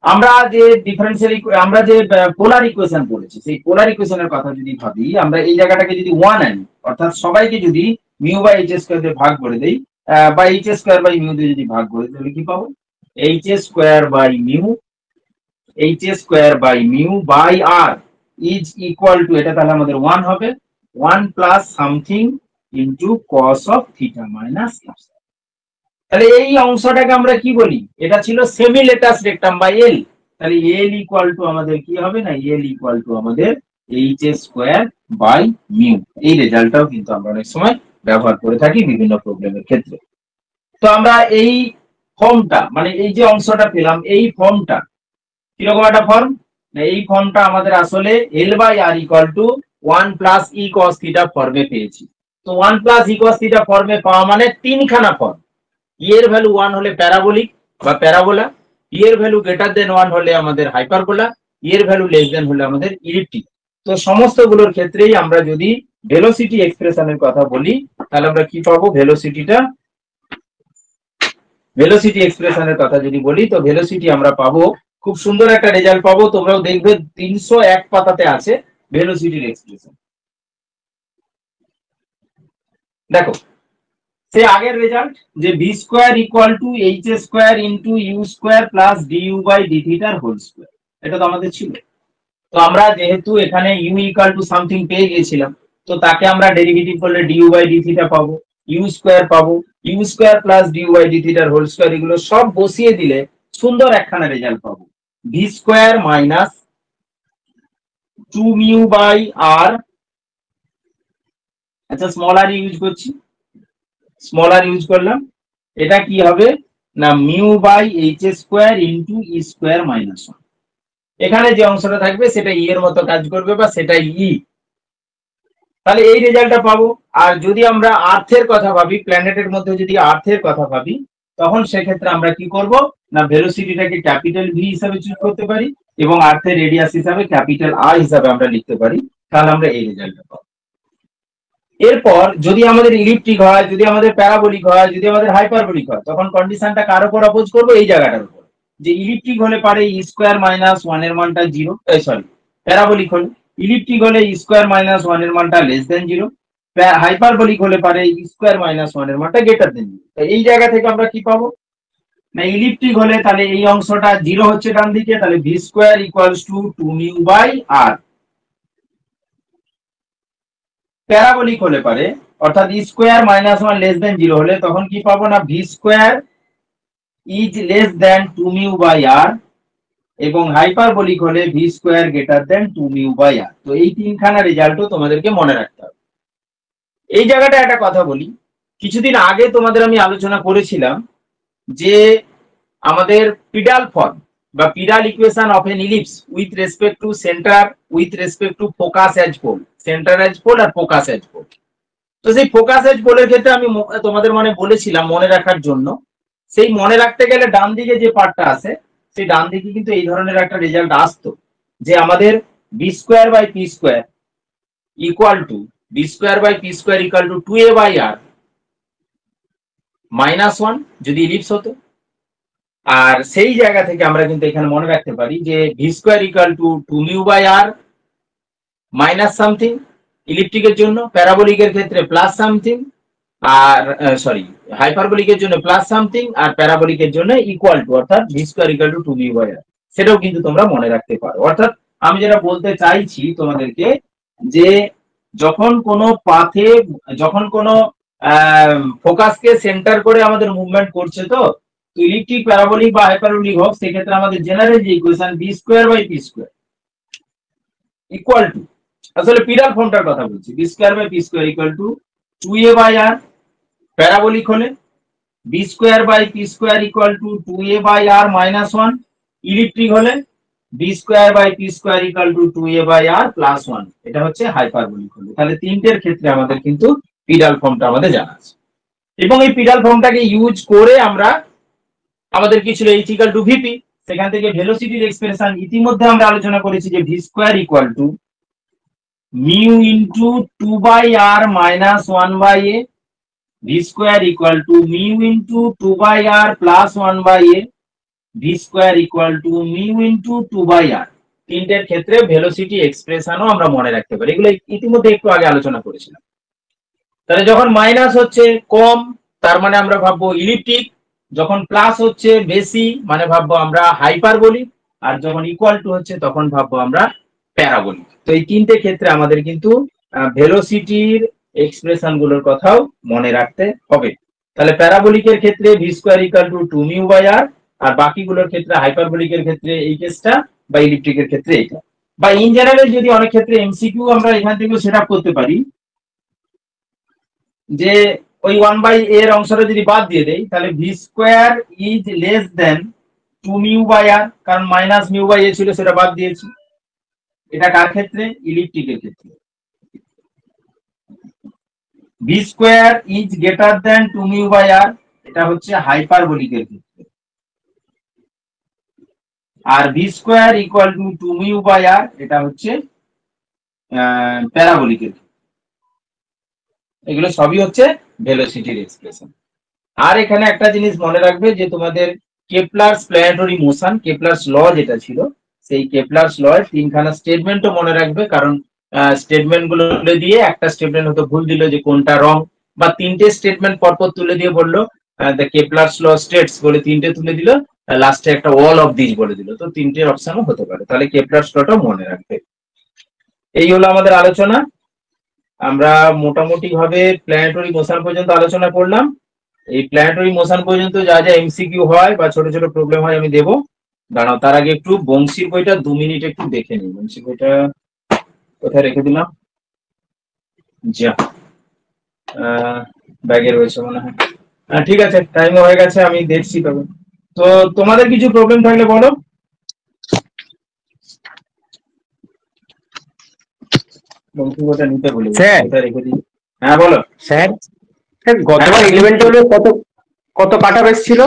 আমরা যে ডিফারেন্সিয়াল আমরা যে পোলার ইকুয়েশন পড়েছি সেই পোলার ইকুয়েশনের কথা যদি ভাবি, আমরা এই জায়গাটাকে যদি 1 আনি, অর্থাৎ সবাইকে যদি মিউ বাই এইচ স্কোয়ার দিয়ে ভাগ করে দেই বা এইচ স্কোয়ার বাই মিউ দিয়ে যদি ভাগ করে দিই, তাহলে কি পাবো h square by mu by r is equal to এটা তাহলে আমাদের 1 হবে 1 plus something into cos of theta minus epsilon. তাহলে এই অংশটাকে আমরা কি বলি, এটা ছিল semi latus rectum by l. তাহলে এল ইকুয়াল টু আমাদের কি হবে না এল ইকুয়াল টু আমাদের এইচ স্কোয়ার বাই মিউ। এই রেজাল্টটাও কিন্তু আমরা অনেক সময় ব্যবহার করে থাকি বিভিন্ন প্রবলেমের ক্ষেত্রে। তো আমরা এই ফর্মটা মানে এই যে অংশটা পেলাম এই ফর্মটা কিরকম একটা ফর্ম না, এই ফর্মটা আমাদের আসলে l by r equal to 1 plus e cos theta ফর্মে পেয়েছি। তো 1 প্লাস ই কস থিটা ফর্মে পাওয়া মানে তিনখানা ফর্ম। ই এর ভ্যালু 1 হলে প্যারাবোলিক বা প্যারাবোলা, ই এর ভ্যালু গ্রেটার দেন 1 হলে আমাদের হাইপারবোলা, ই এর ভ্যালু লেস দেন হলে আমাদের ইলিপ্টিক। তো সমস্ত গুলোর ক্ষেত্রেই আমরা যদি ভেলোসিটি এক্সপ্রেশনের কথা বলি তাহলে আমরা কি পাবো, ভেলোসিটি এক্সপ্রেশনের কথা যদি বলি তো ভেলোসিটি আমরা পাবো খুব সুন্দর একটা রেজাল্ট পাবো। তোমরাও দেখবে 301 পাতাতে আছে ভেলোসিটির এক্সপ্রেশন। দেখো সে আগের রেজাল্ট যে V square equal to h square into u square plus du by D থিটার হোল স্কোয়ার, এটা তো আমাদের ছিল। তো আমরা যেহেতু এখানে ইউ ইকুয়াল টু সামথিং পেয়ে গিয়েছিলাম, তো তাকে আমরা ডেরিভেটিভ করলে ডিইউ বাই ডি থিটা পাবো, ইউ স্কোয়ার পাবো, u square plus du by D থিটার হোল স্কোয়ার, এগুলো সব বসিয়ে দিলে সুন্দর একখানা রেজাল্ট পাবো। V square minus 2 mu by R, আচ্ছা স্মল আর ইউজ করছি, স্মল আর ইউজ করলাম, এটা কি হবে না mu by H square into E square minus 1। এখানে যে অংশটা থাকবে সেটা ই এর মতো কাজ করবে বা সেটা ই। তাহলে এই রেজাল্টটা পাবো। আর যদি আমরা আর্থের কথা ভাবি, প্ল্যানেটের মধ্যে যদি আর্থের কথা ভাবি, তখন সেক্ষেত্রে আমরা কি করব না ভেলোসিটিটাকে ক্যাপিটাল ভি হিসাবে চুজ করতে পারি এবং আর্থের রেডিয়াস হিসাবে ক্যাপিটাল আর হিসাবে আমরা লিখতে পারি। তাহলে আমরা এই রেজাল্টটা পাবো। এরপর যদি আমাদের ইলিপ্টিক হয়, যদি আমাদের প্যারাবোলিক হয়, যদি আমাদের হাইপারবোলিক হয়, তখন কন্ডিশনটা কার উপর অপোজ করবো, এই জায়গাটার উপর। যে ইলিপ্টিক হলে পারে ই স্কোয়ার মাইনাস 1 এর মানটা 0, সরি প্যারাবোলিক হলে ইলিপ্টিক হলে ই স্কোয়ার মাইনাস 1 এর মানটা লেস দেন 0, হাইপারবোলিক হলে পারে ই স্কোয়ার মাইনাস 1 এর মানটা গ্রেটার দেন 0। তো এই জায়গা থেকে আমরা কি পাবো না ইলিপ্টিক হলে তাহলে এই অংশটা 0 হচ্ছে ডান দিকে, তাহলে V square equals to 2 mu by R. Parabolic হলে পারে অর্থাৎ E square minus 1 less than 0 হলে তখন কি পাবো না V square is less than 2 mu by R, এবং হাইপারবোলিক হলে V square greater than 2 mu by R. তো এই তিনখানা রেজাল্টও তোমাদেরকে মনে রাখতে হবে। এই জায়গাটা একটা কথা বলি, কিছুদিন আগে তোমাদের আমি আলোচনা করেছিলাম যে আমাদের পিডাল ফর্ম বা pedal equation of an ellipse with respect to centre with respect to focus as pole, centre as pole আর ফোকাস এজ পোল। তো সেই ফোকাস এজ পোলের ক্ষেত্রে আমি তোমাদের বলেছিলাম মনে রাখার জন্য, সেই মনে রাখতে গেলে ডান দিকে যে পার্টটা আছে সেই ডান দিকে কিন্তু এই ধরনের একটা রেজাল্ট আসতো যে আমাদের b square by P square equal to b square by P square equal to 2a by R minus 1 যদি ইলিপস হতো। আর সেই জায়গা থেকে আমরা কিন্তু এখানে মনে রাখতে পারি যে V square equal to 2 mu by R minus something ইলিপ্টিকের জন্য, প্যারাবোলিকের ক্ষেত্রে প্লাস সামথিং, আর সরি হাইপারবোলিকের জন্য প্লাস সামথিং, আর প্যারাবোলিকের জন্য ইকুয়াল টু অর্থাৎ V square equal to 2 mu by R. সেটাও কিন্তু তোমরা মনে রাখতে পারো। অর্থাৎ আমি যেটা বলতে চাইছি তোমাদেরকে যে যখন কোনো পাথে যখন কোনো ফোকাসকে সেন্টার করে আমাদের মুভমেন্ট করছে, তো ইলিপ্টিক প্যারাবোলিক বা হাইপারবোলিক হোক, সেক্ষেত্রে আমাদের জেনারেল যে equation B square by P square equal to, আসলে পিডাল ফর্মটার কথা বলছি, B square by P square equal to 2a by R parabolic হলে, B square by P square equal to 2a by R minus 1। Electric হলে B square by P square equal to 2a by R plus 1। এটা হচ্ছে হাইপারবোলিক হলে। তাহলে তিনটের ক্ষেত্রে আমাদের কিন্তু পিডাল ফর্মটা আমাদের জানা আছে, এবং এই পিডাল ফর্মটাকে ইউজ করে আমরা আমাদের কি ছিল এইচ ইকুয়াল টু ভিপি, সেখান থেকে ভেলোসিটির এক্সপ্রেশন ইতিমধ্যে আমরা আলোচনা করেছি যে V square equal to mu into 2 by R minus 1 by A, V square equal to mu into 2 by R plus 1 by A, V square equal to mu into 2 by R. তিনটের ক্ষেত্রে ভেলোসিটি এক্সপ্রেশনও আমরা মনে রাখতে পারি, এগুলো ইতিমধ্যে একটু আগে আলোচনা করেছিলাম। তাহলে যখন মাইনাস হচ্ছে কম, তার মানে আমরা ভাববো ইলিপ্টিক, যখন প্লাস হচ্ছে বেশি মানে ভাববো আমরা হাইপারবোলিক, আর যখন ইকুয়াল টু হচ্ছে তখন ভাববো আমরা প্যারাবোলিক। তো এই তিনটে ক্ষেত্রে আমাদের কিন্তু ভেলোসিটির এক্সপ্রেশন গুলোর কথাও মনে রাখতে হবে। তাহলে প্যারাবোলিকের ক্ষেত্রে V square equal to 2 mu by R, আর বাকিগুলোর ক্ষেত্রে হাইপারবোলিকের ক্ষেত্রে এই কেসটা, বা ইলিপ্টিকের ক্ষেত্রে এইটা, বা ইন জেনারেল যদি অনেক ক্ষেত্রে এমসিকিউ আমরা এখান থেকে সেট আপ করতে পারি যে ওই 1 বাই এর অংশটা যদি বাদ দিয়ে দেই, তাহলে V square is less than 2 mu by R, কারণ মাইনাস মিউ বাই এ ছিল সেটা বাদ দিয়েছি। এটা কার ক্ষেত্রে? ইলিপ্টিকের ক্ষেত্রে। V square is greater than 2 mu by R, এটা হচ্ছে হাইপারবোলিকের ক্ষেত্রে। আর V square equal to 2 mu by R, এটা হচ্ছে প্যারাবোলিকের ক্ষেত্রে। এগুলো সবই হচ্ছে ভেলোসিটির এক্সপ্রেশন। আর এখানে একটা জিনিস মনে রাখবে যে তোমাদের কেপলারস প্ল্যানেটরি মোশন, কেপলারস ল যেটা ছিল, সেই কেপলারস ল এর তিনখানা স্টেটমেন্টও মনে রাখবে, কারণ স্টেটমেন্ট গুলো তুলে দিয়ে একটা স্টেটমেন্ট হয়তো ভুল দিল যে কোনটা রং, বা তিনটে স্টেটমেন্ট পরপর তুলে দিয়ে বললো দ্য কেপলারস ল স্টেটস বলে তিনটে তুলে দিল, লাস্টে একটা অল অফ দিস বলে দিল, তো তিনটে অপশনও হতে পারে। তাহলে কেপলারস লটা মনে রাখবে। এই হলো আমাদের আলোচনা। আমরা মোটামুটি ভাবে প্ল্যানেটরি মোশন পর্যন্ত আলোচনা করলাম। এই প্ল্যানেটরি মোশন পর্যন্ত যা যা এমসিকিউ হয় বা ছোট ছোট প্রবলেম হয় আমি দেবো। দাঁড়াও, তার আগে একটু বংশীর বইটা 2 মিনিট একটু দেখে নিই। বংশীর বইটা কোথায় রেখে দিলাম? যা ব্যাগে রয়েছে মনে হয়। ঠিক আছে, টাইম হয়ে গেছে, আমি দেখছি তবে। তো তোমাদের কিছু প্রবলেম থাকলে বলো। বংশীর বইটা নিতে বলি, স্যার। কোথায় রেখে দিই? হ্যাঁ বলো স্যার স্যার গতবার 11-12 কত কত কাট অফ এসেছিল?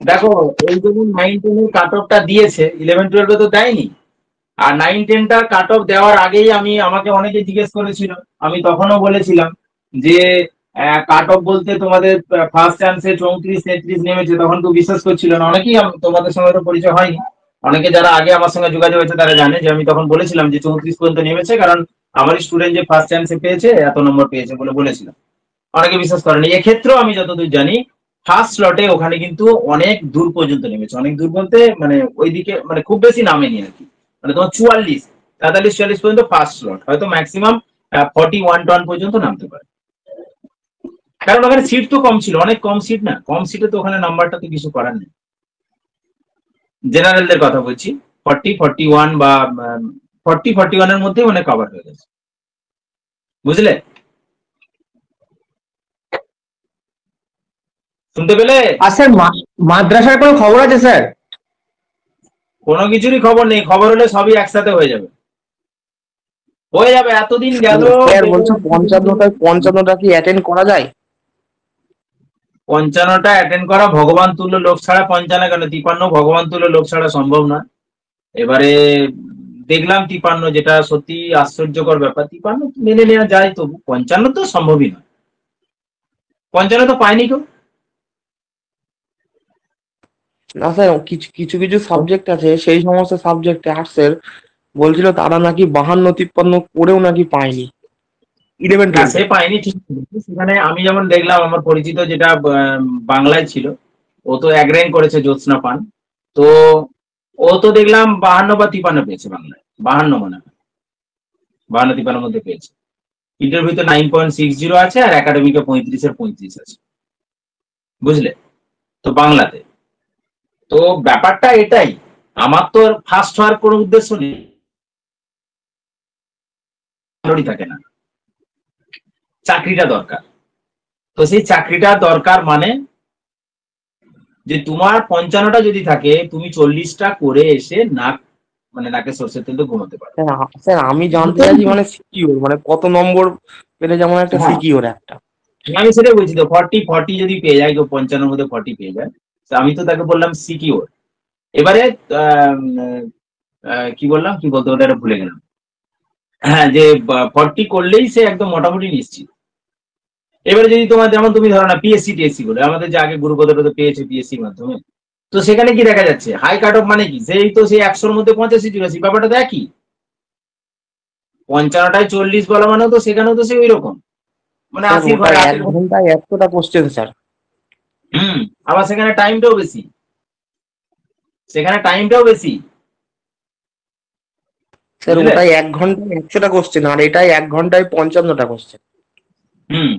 দেখো, এই ধরুন 9-10 এর কাট অফটা দিয়েছে, 11-12 তো দেয়নি। আর 9-10টার কাট অফ দেওয়ার আগেই আমাকে অনেকে জিজ্ঞেস করেছিল, আমি তখনও বলেছিলাম যে কাট অফ বলতে তোমাদের ফার্স্ট চান্সে 34-33 নেমেছে, তখন তো বিশ্বাস করছিল না অনেকেই। তোমাদের সঙ্গে তো পরিচয় হয়নি, অনেকে যারা আগে আমার সঙ্গে যোগাযোগ হয়েছে তারা জানে যে আমি তখন বলেছিলাম যে 34 পর্যন্ত নেমেছে, কারণ আমার স্টুডেন্ট যে ফার্স্ট চান্সে পেয়েছে এত নম্বর পেয়েছে বলে বলেছিলাম। অনেকে বিশ্বাস করেনি। এক্ষেত্রেও আমি যতদূর জানি ফার্স্ট স্লটে ওখানে কিন্তু অনেক দূর পর্যন্ত নেমেছে। অনেক দূর বলতে মানে ওইদিকে মানে খুব বেশি নামেনি আর কি, মানে তোমার 44-43-44 পর্যন্ত ফার্স্ট স্লট, হয়তো ম্যাক্সিমাম 41 পর্যন্ত নামতে পারে, কারণ ওখানে সিট তো কম ছিল, অনেক কম সিট না, কম সিটে তো ওখানে নাম্বারটা তো কিছু করার নেই। জেনারেলদের কথা বলছি, 40-41 বা 40-41 এর মধ্যে মানে কভার হয়ে গেছে, বুঝলে? শুনতে পেলে? আর স্যার মাদ্রাসার কোনো খবর আছে স্যার? কোনো কিছুরই খবর নেই, খবর হলে সবই একসাথে হয়ে যাবে। এতদিন গেল। স্যার বলছো 55টা কি অ্যাটেন্ড করা যায়? 55টা অ্যাটেন্ড করা ভগবান তুল্য লোক ছাড়া, 55 কেন 53 ভগবান তুল্য লোক ছাড়া সম্ভব না। এবারে দেখলাম 53, যেটা সত্যি আশ্চর্যকর ব্যাপার। 53 মেনে নেওয়া যায়, তবু 55 তো সম্ভবই নয়। 55 তো পায়নি কেউ। না স্যার, কিছু কিছু কিছু সাবজেক্ট আছে, সেই সমস্ত সাবজেক্টে আর্টসের বলছিল তারা নাকি 52-53 করেও নাকি পায়নি 11 না, সে 12 পায়নি ঠিক। সেখানে আমি যেমন দেখলাম, আমার পরিচিত যেটা বাংলায় ছিল, ও তো 1 র্যাঙ্ক করেছে, জ্যোৎস্না পান। তো ও তো দেখলাম 52 বা 53 পেয়েছে বাংলায়, 52 মনে হয়, 52-53 মধ্যে পেয়েছে। ইন্টারভিউতে 9.60 আছে, আর একাডেমিকে 35-এর 35 আছে, বুঝলে? তো বাংলাতে তো ব্যাপারটা এটাই। আমার তো ফার্স্ট হওয়ার কোনো উদ্দেশ্য নেই, থাকে না, চাকরিটা দরকার। তো সেই চাকরিটা দরকার মানে যে তোমার 55টা যদি থাকে, তুমি 40টা করে এসে নাক মানে নাকে সর্ষের তেল দিয়ে ঘুমোতে পারো। স্যার আমি জানতে চাইছি মানে সিকিউর মানে কত নম্বর পেলে যেমন একটা হ্যাঁ, সিকিউর একটা। আমি সেটাই বলছি তো, 40 যদি পেয়ে যায়, কেউ 55 মধ্যে 40 পেয়ে যায়, তো আমি তো তাকে বললাম সিকিউর। এবারে আম, কি বললাম, কি বলতে ওটা একটা ভুলে গেলাম। হ্যাঁ, যে 40 করলেই সে একদম মোটামুটি নিশ্চিত। এবারে যদি তোমার যেমন তুমি ধরো না পিএসসি টিএসসি বলে, আমাদের যে আগে গুরুপদটা পেয়েছে পিএসসির মাধ্যমে, তো সেখানে কি দেখা যাচ্ছে হাই কাট অফ মানে কি, সেই তো সেই 100-র মধ্যে 85-84, ব্যাপারটা তো একই। 55টায় 40 বলা মানেও তো সেখানেও তো সে ওই রকম, মানে স্যার 80 ওটা ঘরে 1 ঘন্টায় 100টা কোশ্চেন স্যার। আবার সেখানে টাইমটাও বেশি, সেখানে টাইমটাও বেশি, স্যার বুঝলে? ওটাই 1 ঘন্টায় 100টা কোশ্চেন আর এটাই 1 ঘন্টায় 55টা কোশ্চেন। হুম,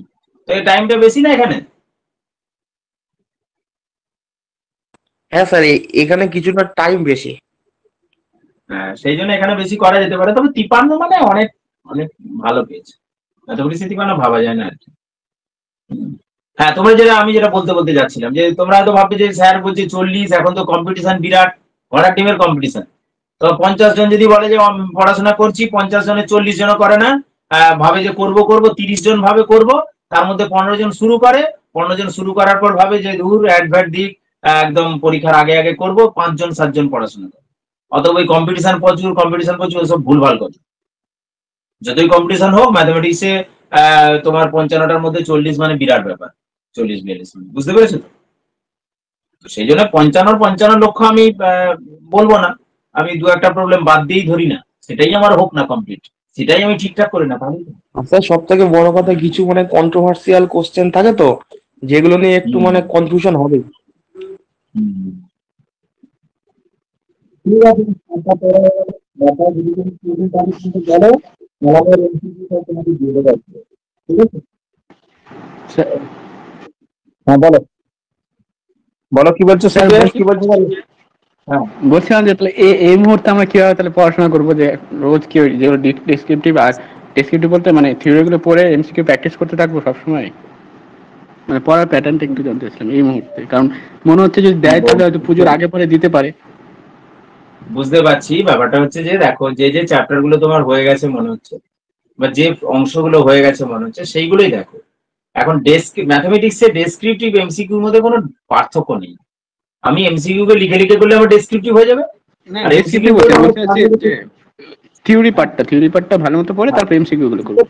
তো এই টাইমটা বেশি না এখানে? হ্যাঁ স্যার এখানে কিছুটা টাইম বেশি। হ্যাঁ, সেই জন্য এখানে বেশি করা যেতে পারে, তবে 53 মানে অনেক অনেক ভালো পেয়েছে, এত বেশি 53 ভাবা যায় না আর কি। হ্যাঁ, তোমরা যেটা আমি যেটা বলতে বলতে যাচ্ছিলাম, যে তোমরা হয়তো ভাববে যে স্যার বলছে 40, এখন তো কম্পিটিশন বিরাট, ঘোড়ার টিমের কম্পিটিশন। তো 50 জন যদি বলে যে পড়াশোনা করছি, 50 জনের 40 জনও করে না, ভাবে যে করব করব, 30 জন ভাবে করব, তার মধ্যে 15 জন শুরু করে, 15 জন শুরু করার পর ভাবে যে দূর অ্যাডভার্ট দিক, একদম পরীক্ষার আগে আগে করব, 5 জন 7 জন পড়াশোনা করে। অথবা ওই কম্পিটিশন প্রচুর, কম্পিটিশন প্রচুর, সব ভুলভাল কথা। যতই কম্পিটিশন হোক ম্যাথমেটিক্সে তোমার 55টার মধ্যে 40 মানে বিরাট ব্যাপার, 40-42 মানে, বুঝতে পেরেছো তো? তো সেই জন্য 55 লক্ষ্য আমি বলবো না, আমি দু একটা প্রবলেম বাদ দিয়েই ধরি না, সেটাই আমার হোক না কমপ্লিট, সেটাই আমি ঠিকঠাক করি না তাহলে তো। স্যার সব থেকে বড় কথা কিছু মানে কন্ট্রোভার্সিয়াল কোশ্চেন থাকে তো, যেগুলো নিয়ে একটু হুম, মানে কনফিউশন হবে। হুম। ঠিক আছে, আচ্ছা, পরে ব্যাপার যদি তুমি student তাদের সঙ্গে বলো, আমাদের MCQ টা তোমাকে দিয়ে দেবো আজকে। ঠিক আছে? হ্যাঁ, বলো বলো কি বলছো স্যার সুজয়, বলছি কি বলছো বলো। হ্যাঁ, বলছিলাম যে তাহলে এই মুহূর্তে আমরা কিভাবে তাহলে পড়াশোনা করবো, যে রোজ কি যেগুলো ডেসক্রিপটিভ আর ডেসক্রিপটিভ বলতে মানে থিওরি গুলো পড়ে এমসিকিউ প্র্যাকটিস করতে থাকবো সবসময়, মানে পড়ার প্যাটার্নটা একটু জানতে চাইছিলাম এই মুহূর্তে, কারণ মনে হচ্ছে যদি দেয় তাহলে হয়তো পুজোর আগে পরে দিতে পারে। বুঝতে পারছি। ব্যাপারটা হচ্ছে যে দেখো, যে যে চ্যাপ্টার গুলো তোমার হয়ে গেছে মনে হচ্ছে, বা যে অংশগুলো হয়ে গেছে মনে হচ্ছে, সেইগুলোই দেখো। এখন ম্যাথমেটিক্স এ ডেসক্রিপটিভ এমসিকিউর মধ্যে কোনো পার্থক্য নেই। আমি এমসিকিউ কে লিখে লিখে করলে আমার ডেসক্রিপটিভ হয়ে যাবে, না আর ডেসক্রিপটিভ এমসিকিউ বলছি করলে না, আমার বলছি হচ্ছে যে থিওরি পার্টটা ভালো মতো পড়ে তারপর এমসিকিউ গুলো করবো।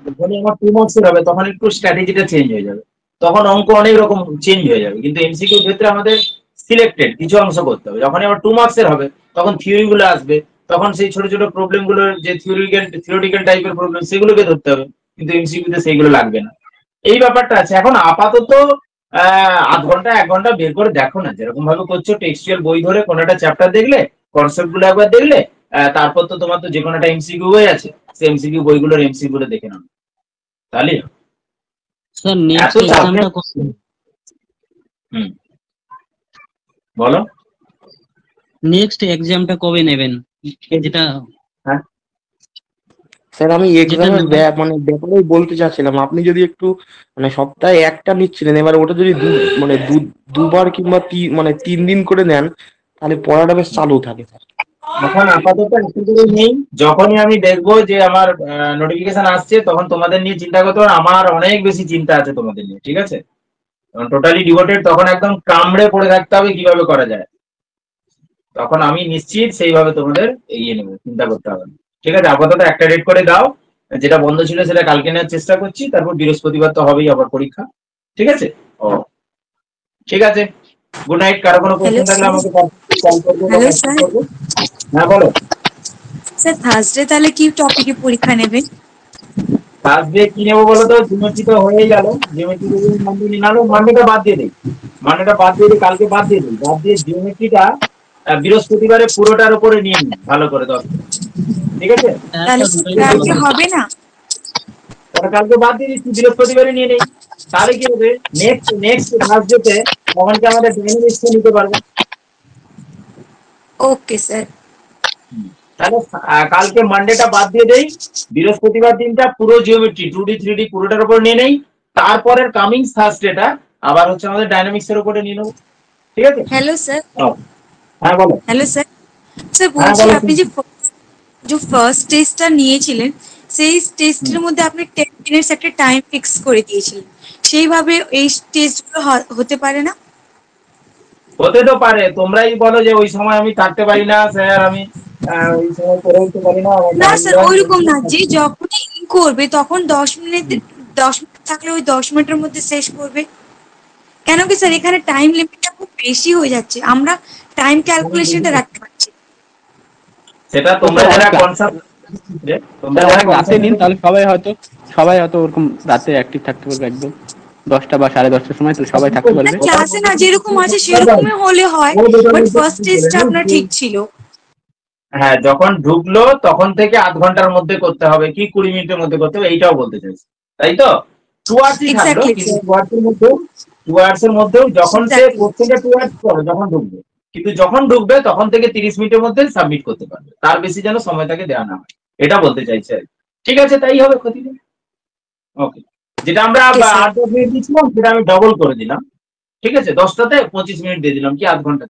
যখনই আমার 2 মার্কসের হবে তখন একটু স্ট্র্যাটেজিটা চেঞ্জ হয়ে যাবে, তখন অঙ্ক অনেক রকম চেঞ্জ হয়ে যাবে। কিন্তু এমসিকিউর ক্ষেত্রে আমাদের সিলেক্টেড কিছু অংশ করতে হবে। যখনই আমার 2 মার্কসের হবে তখন থিওরি গুলো আসবে, তখন সেই ছোট ছোট প্রবলেম গুলো, যে থিওরিটিক্যাল টাইপের প্রবলেম, সেগুলোকে ধরতে হবে, কিন্তু এমসিকিউ তে সেইগুলো লাগবে না। এই ব্যাপারটা আছে। এখন আপাতত আধ ঘন্টা 1 ঘন্টা বের করে দেখো না, যেরকম ভাবে করছো, টেক্সচুয়াল বই ধরে কোনো একটা চ্যাপ্টার দেখলে, কনসেপ্ট গুলো একবার দেখলে, তারপর তো তোমার তো যে কোনো একটা এমসিকিউ হয়ে আছে, সেই এমসিকিউ বইগুলোর এমসিকিউ গুলো দেখে নাও, তাহলে স্যার এত নেক্সট চাপ। এক্সামটা হুম, বলো। নেক্সট এক্সামটা কবে নেবেন, যেটা হ্যাঁ, স্যার আমি যেটা এক্সামের নেবেন? মানে ব্যাপারেই বলতে চাচ্ছিলাম, আপনি যদি একটু মানে সপ্তাহে একটা নিচ্ছিলেন, এবার ওটা যদি মানে দুবার কিংবা মানে 3 দিন করে নেন, তাহলে পড়াটা বেশ চালু থাকে স্যার। এখন আপাতত একটু করে নেই, যখনই আমি দেখবো যে আমার নোটিফিকেশন আসছে, তখন তোমাদের নিয়ে চিন্তা করতে হবে। আমার অনেক বেশি চিন্তা আছে তোমাদের নিয়ে, ঠিক আছে? টোটালি ডিভোটেড, তখন একদম কামড়ে পড়ে থাকতে হবে কিভাবে করা যায়, তখন আমি নিশ্চিত সেইভাবে তোমাদের এগিয়ে নেবো, চিন্তা করতে হবে না। ঠিক আছে, আপাতত একটা ডেট করে দাও, যেটা বন্ধ ছিল সেটা কালকে নেওয়ার চেষ্টা করছি, তারপর বৃহস্পতিবার তো হবেই আবার পরীক্ষা। ঠিক আছে? ও, ঠিক আছে, গুড নাইট। কারো কোনো হ্যালো কোশ্চেন থাকলে স্যার। আমাকে কল করবো বা হ্যালো মেসেজ স্যার। করবো। হ্যাঁ, বলো। স্যার থার্সডে তাহলে কি টপিকে পরীক্ষা নেবেন? থার্সডে কি নেবো বলো তো? জিওমেট্রি তো হয়েই গেল, জিওমেট্রি মানডে নিয়ে নাও, মানডেটা বাদ দিয়ে দিই, মানডেটা বাদ দিয়ে দিই, কালকে বাদ দিয়ে দিই, বাদ দিয়ে জিওমেট্রিটা বৃহস্পতিবারে পুরোটার উপরে নিয়ে নিই ভালো করে 10 মিনিট। ঠিক আছে? তাহলে স্যার কালকে হবে না? তাহলে কালকে বাদ দিয়ে দিচ্ছি, বৃহস্পতিবারে নিয়ে নেই। তাহলে কি হবে, নেক্সট থার্সডেতে তখন কি আমাদের ডাইনামিক্স নিতে পারবো। Okay sir. তাহলে কালকে মানডেটা বাদ দিয়ে দেই, বৃহস্পতিবার দিনটা পুরো জিওমেট্রি 2D 3D পুরোটার উপর নিয়ে নেই, তারপরের কামিং থার্সডেটা আবার হচ্ছে আমাদের ডাইনামিক্স এর উপরে নিয়ে নেবো, ঠিক আছে? Hello sir. হ্যাঁ বলো। Hello sir. স্যার হ্যাঁ, বলছি বলো। আপনি যে ফার্স্ট টেস্টটা নিয়েছিলেন সেই টেস্টের মধ্যে আপনি 10 মিনিটস একটা টাইম ফিক্স করে দিয়েছিলেন, সেইভাবে এই টেস্টগুলো হতে পারে না? হতে তো পারে, তোমরাই বলো যে ওই সময় আমি থাকতে পারি না স্যার, আমি ওই সময় করে উঠতে পারি না। না স্যার ওইরকম না, যে যখনই করবে তখন 10 মিনিট থাকলে ওই 10 মিনিটের মধ্যে শেষ করবে। কেন কি স্যার এখানে টাইম লিমিটটা খুব বেশি হয়ে যাচ্ছে, আমরা টাইম ক্যালকুলেশনটা রাখতে পারছি। সেটা তোমরা যারা কনসার্ট তোমরা স্যার যারা অনেক রাতে নিন, তাহলে সবাই হয়তো ওরকম রাতে অ্যাক্টিভ থাকতে পারবে, একদম 10টা বা 10:30টার সময় তো সবাই থাকতে পারবে। ক্লাসে না যেরকম আছে সেরকমই হলে হয়, বাট ফার্স্ট টেস্টটা আপনার ঠিক ছিল। হ্যাঁ, যখন ঢুকলো তখন থেকে আধ ঘন্টার মধ্যে করতে হবে কি 20 মিনিটের মধ্যে করতে হবে, এইটাও বলতে চাইছি, তাই তো? 2 আওয়ার্সই থাকলো, Exactly. কিন্তু 2 আওয়ার্সের মধ্যেও যখন সে Exactly. কোশ্চেনটা 2 আওয়ার্স করে যখন ঢুকবে, কিন্তু যখন ঢুকবে তখন থেকে 30 মিনিটের মধ্যে সাবমিট করতে পারবে, তার বেশি যেন সময় তাকে দেওয়া না হয়, এটা বলতে চাইছে। ঠিক আছে, তাই হবে, ক্ষতি নেই। ওকে, যেটা আমরা Okay, sir. 8-10 মিনিট দিচ্ছিলাম সেটা আমি ডবল করে দিলাম, ঠিক আছে? 10টাতে 25 মিনিট দিয়ে দিলাম, কি আধ ঘন্টা।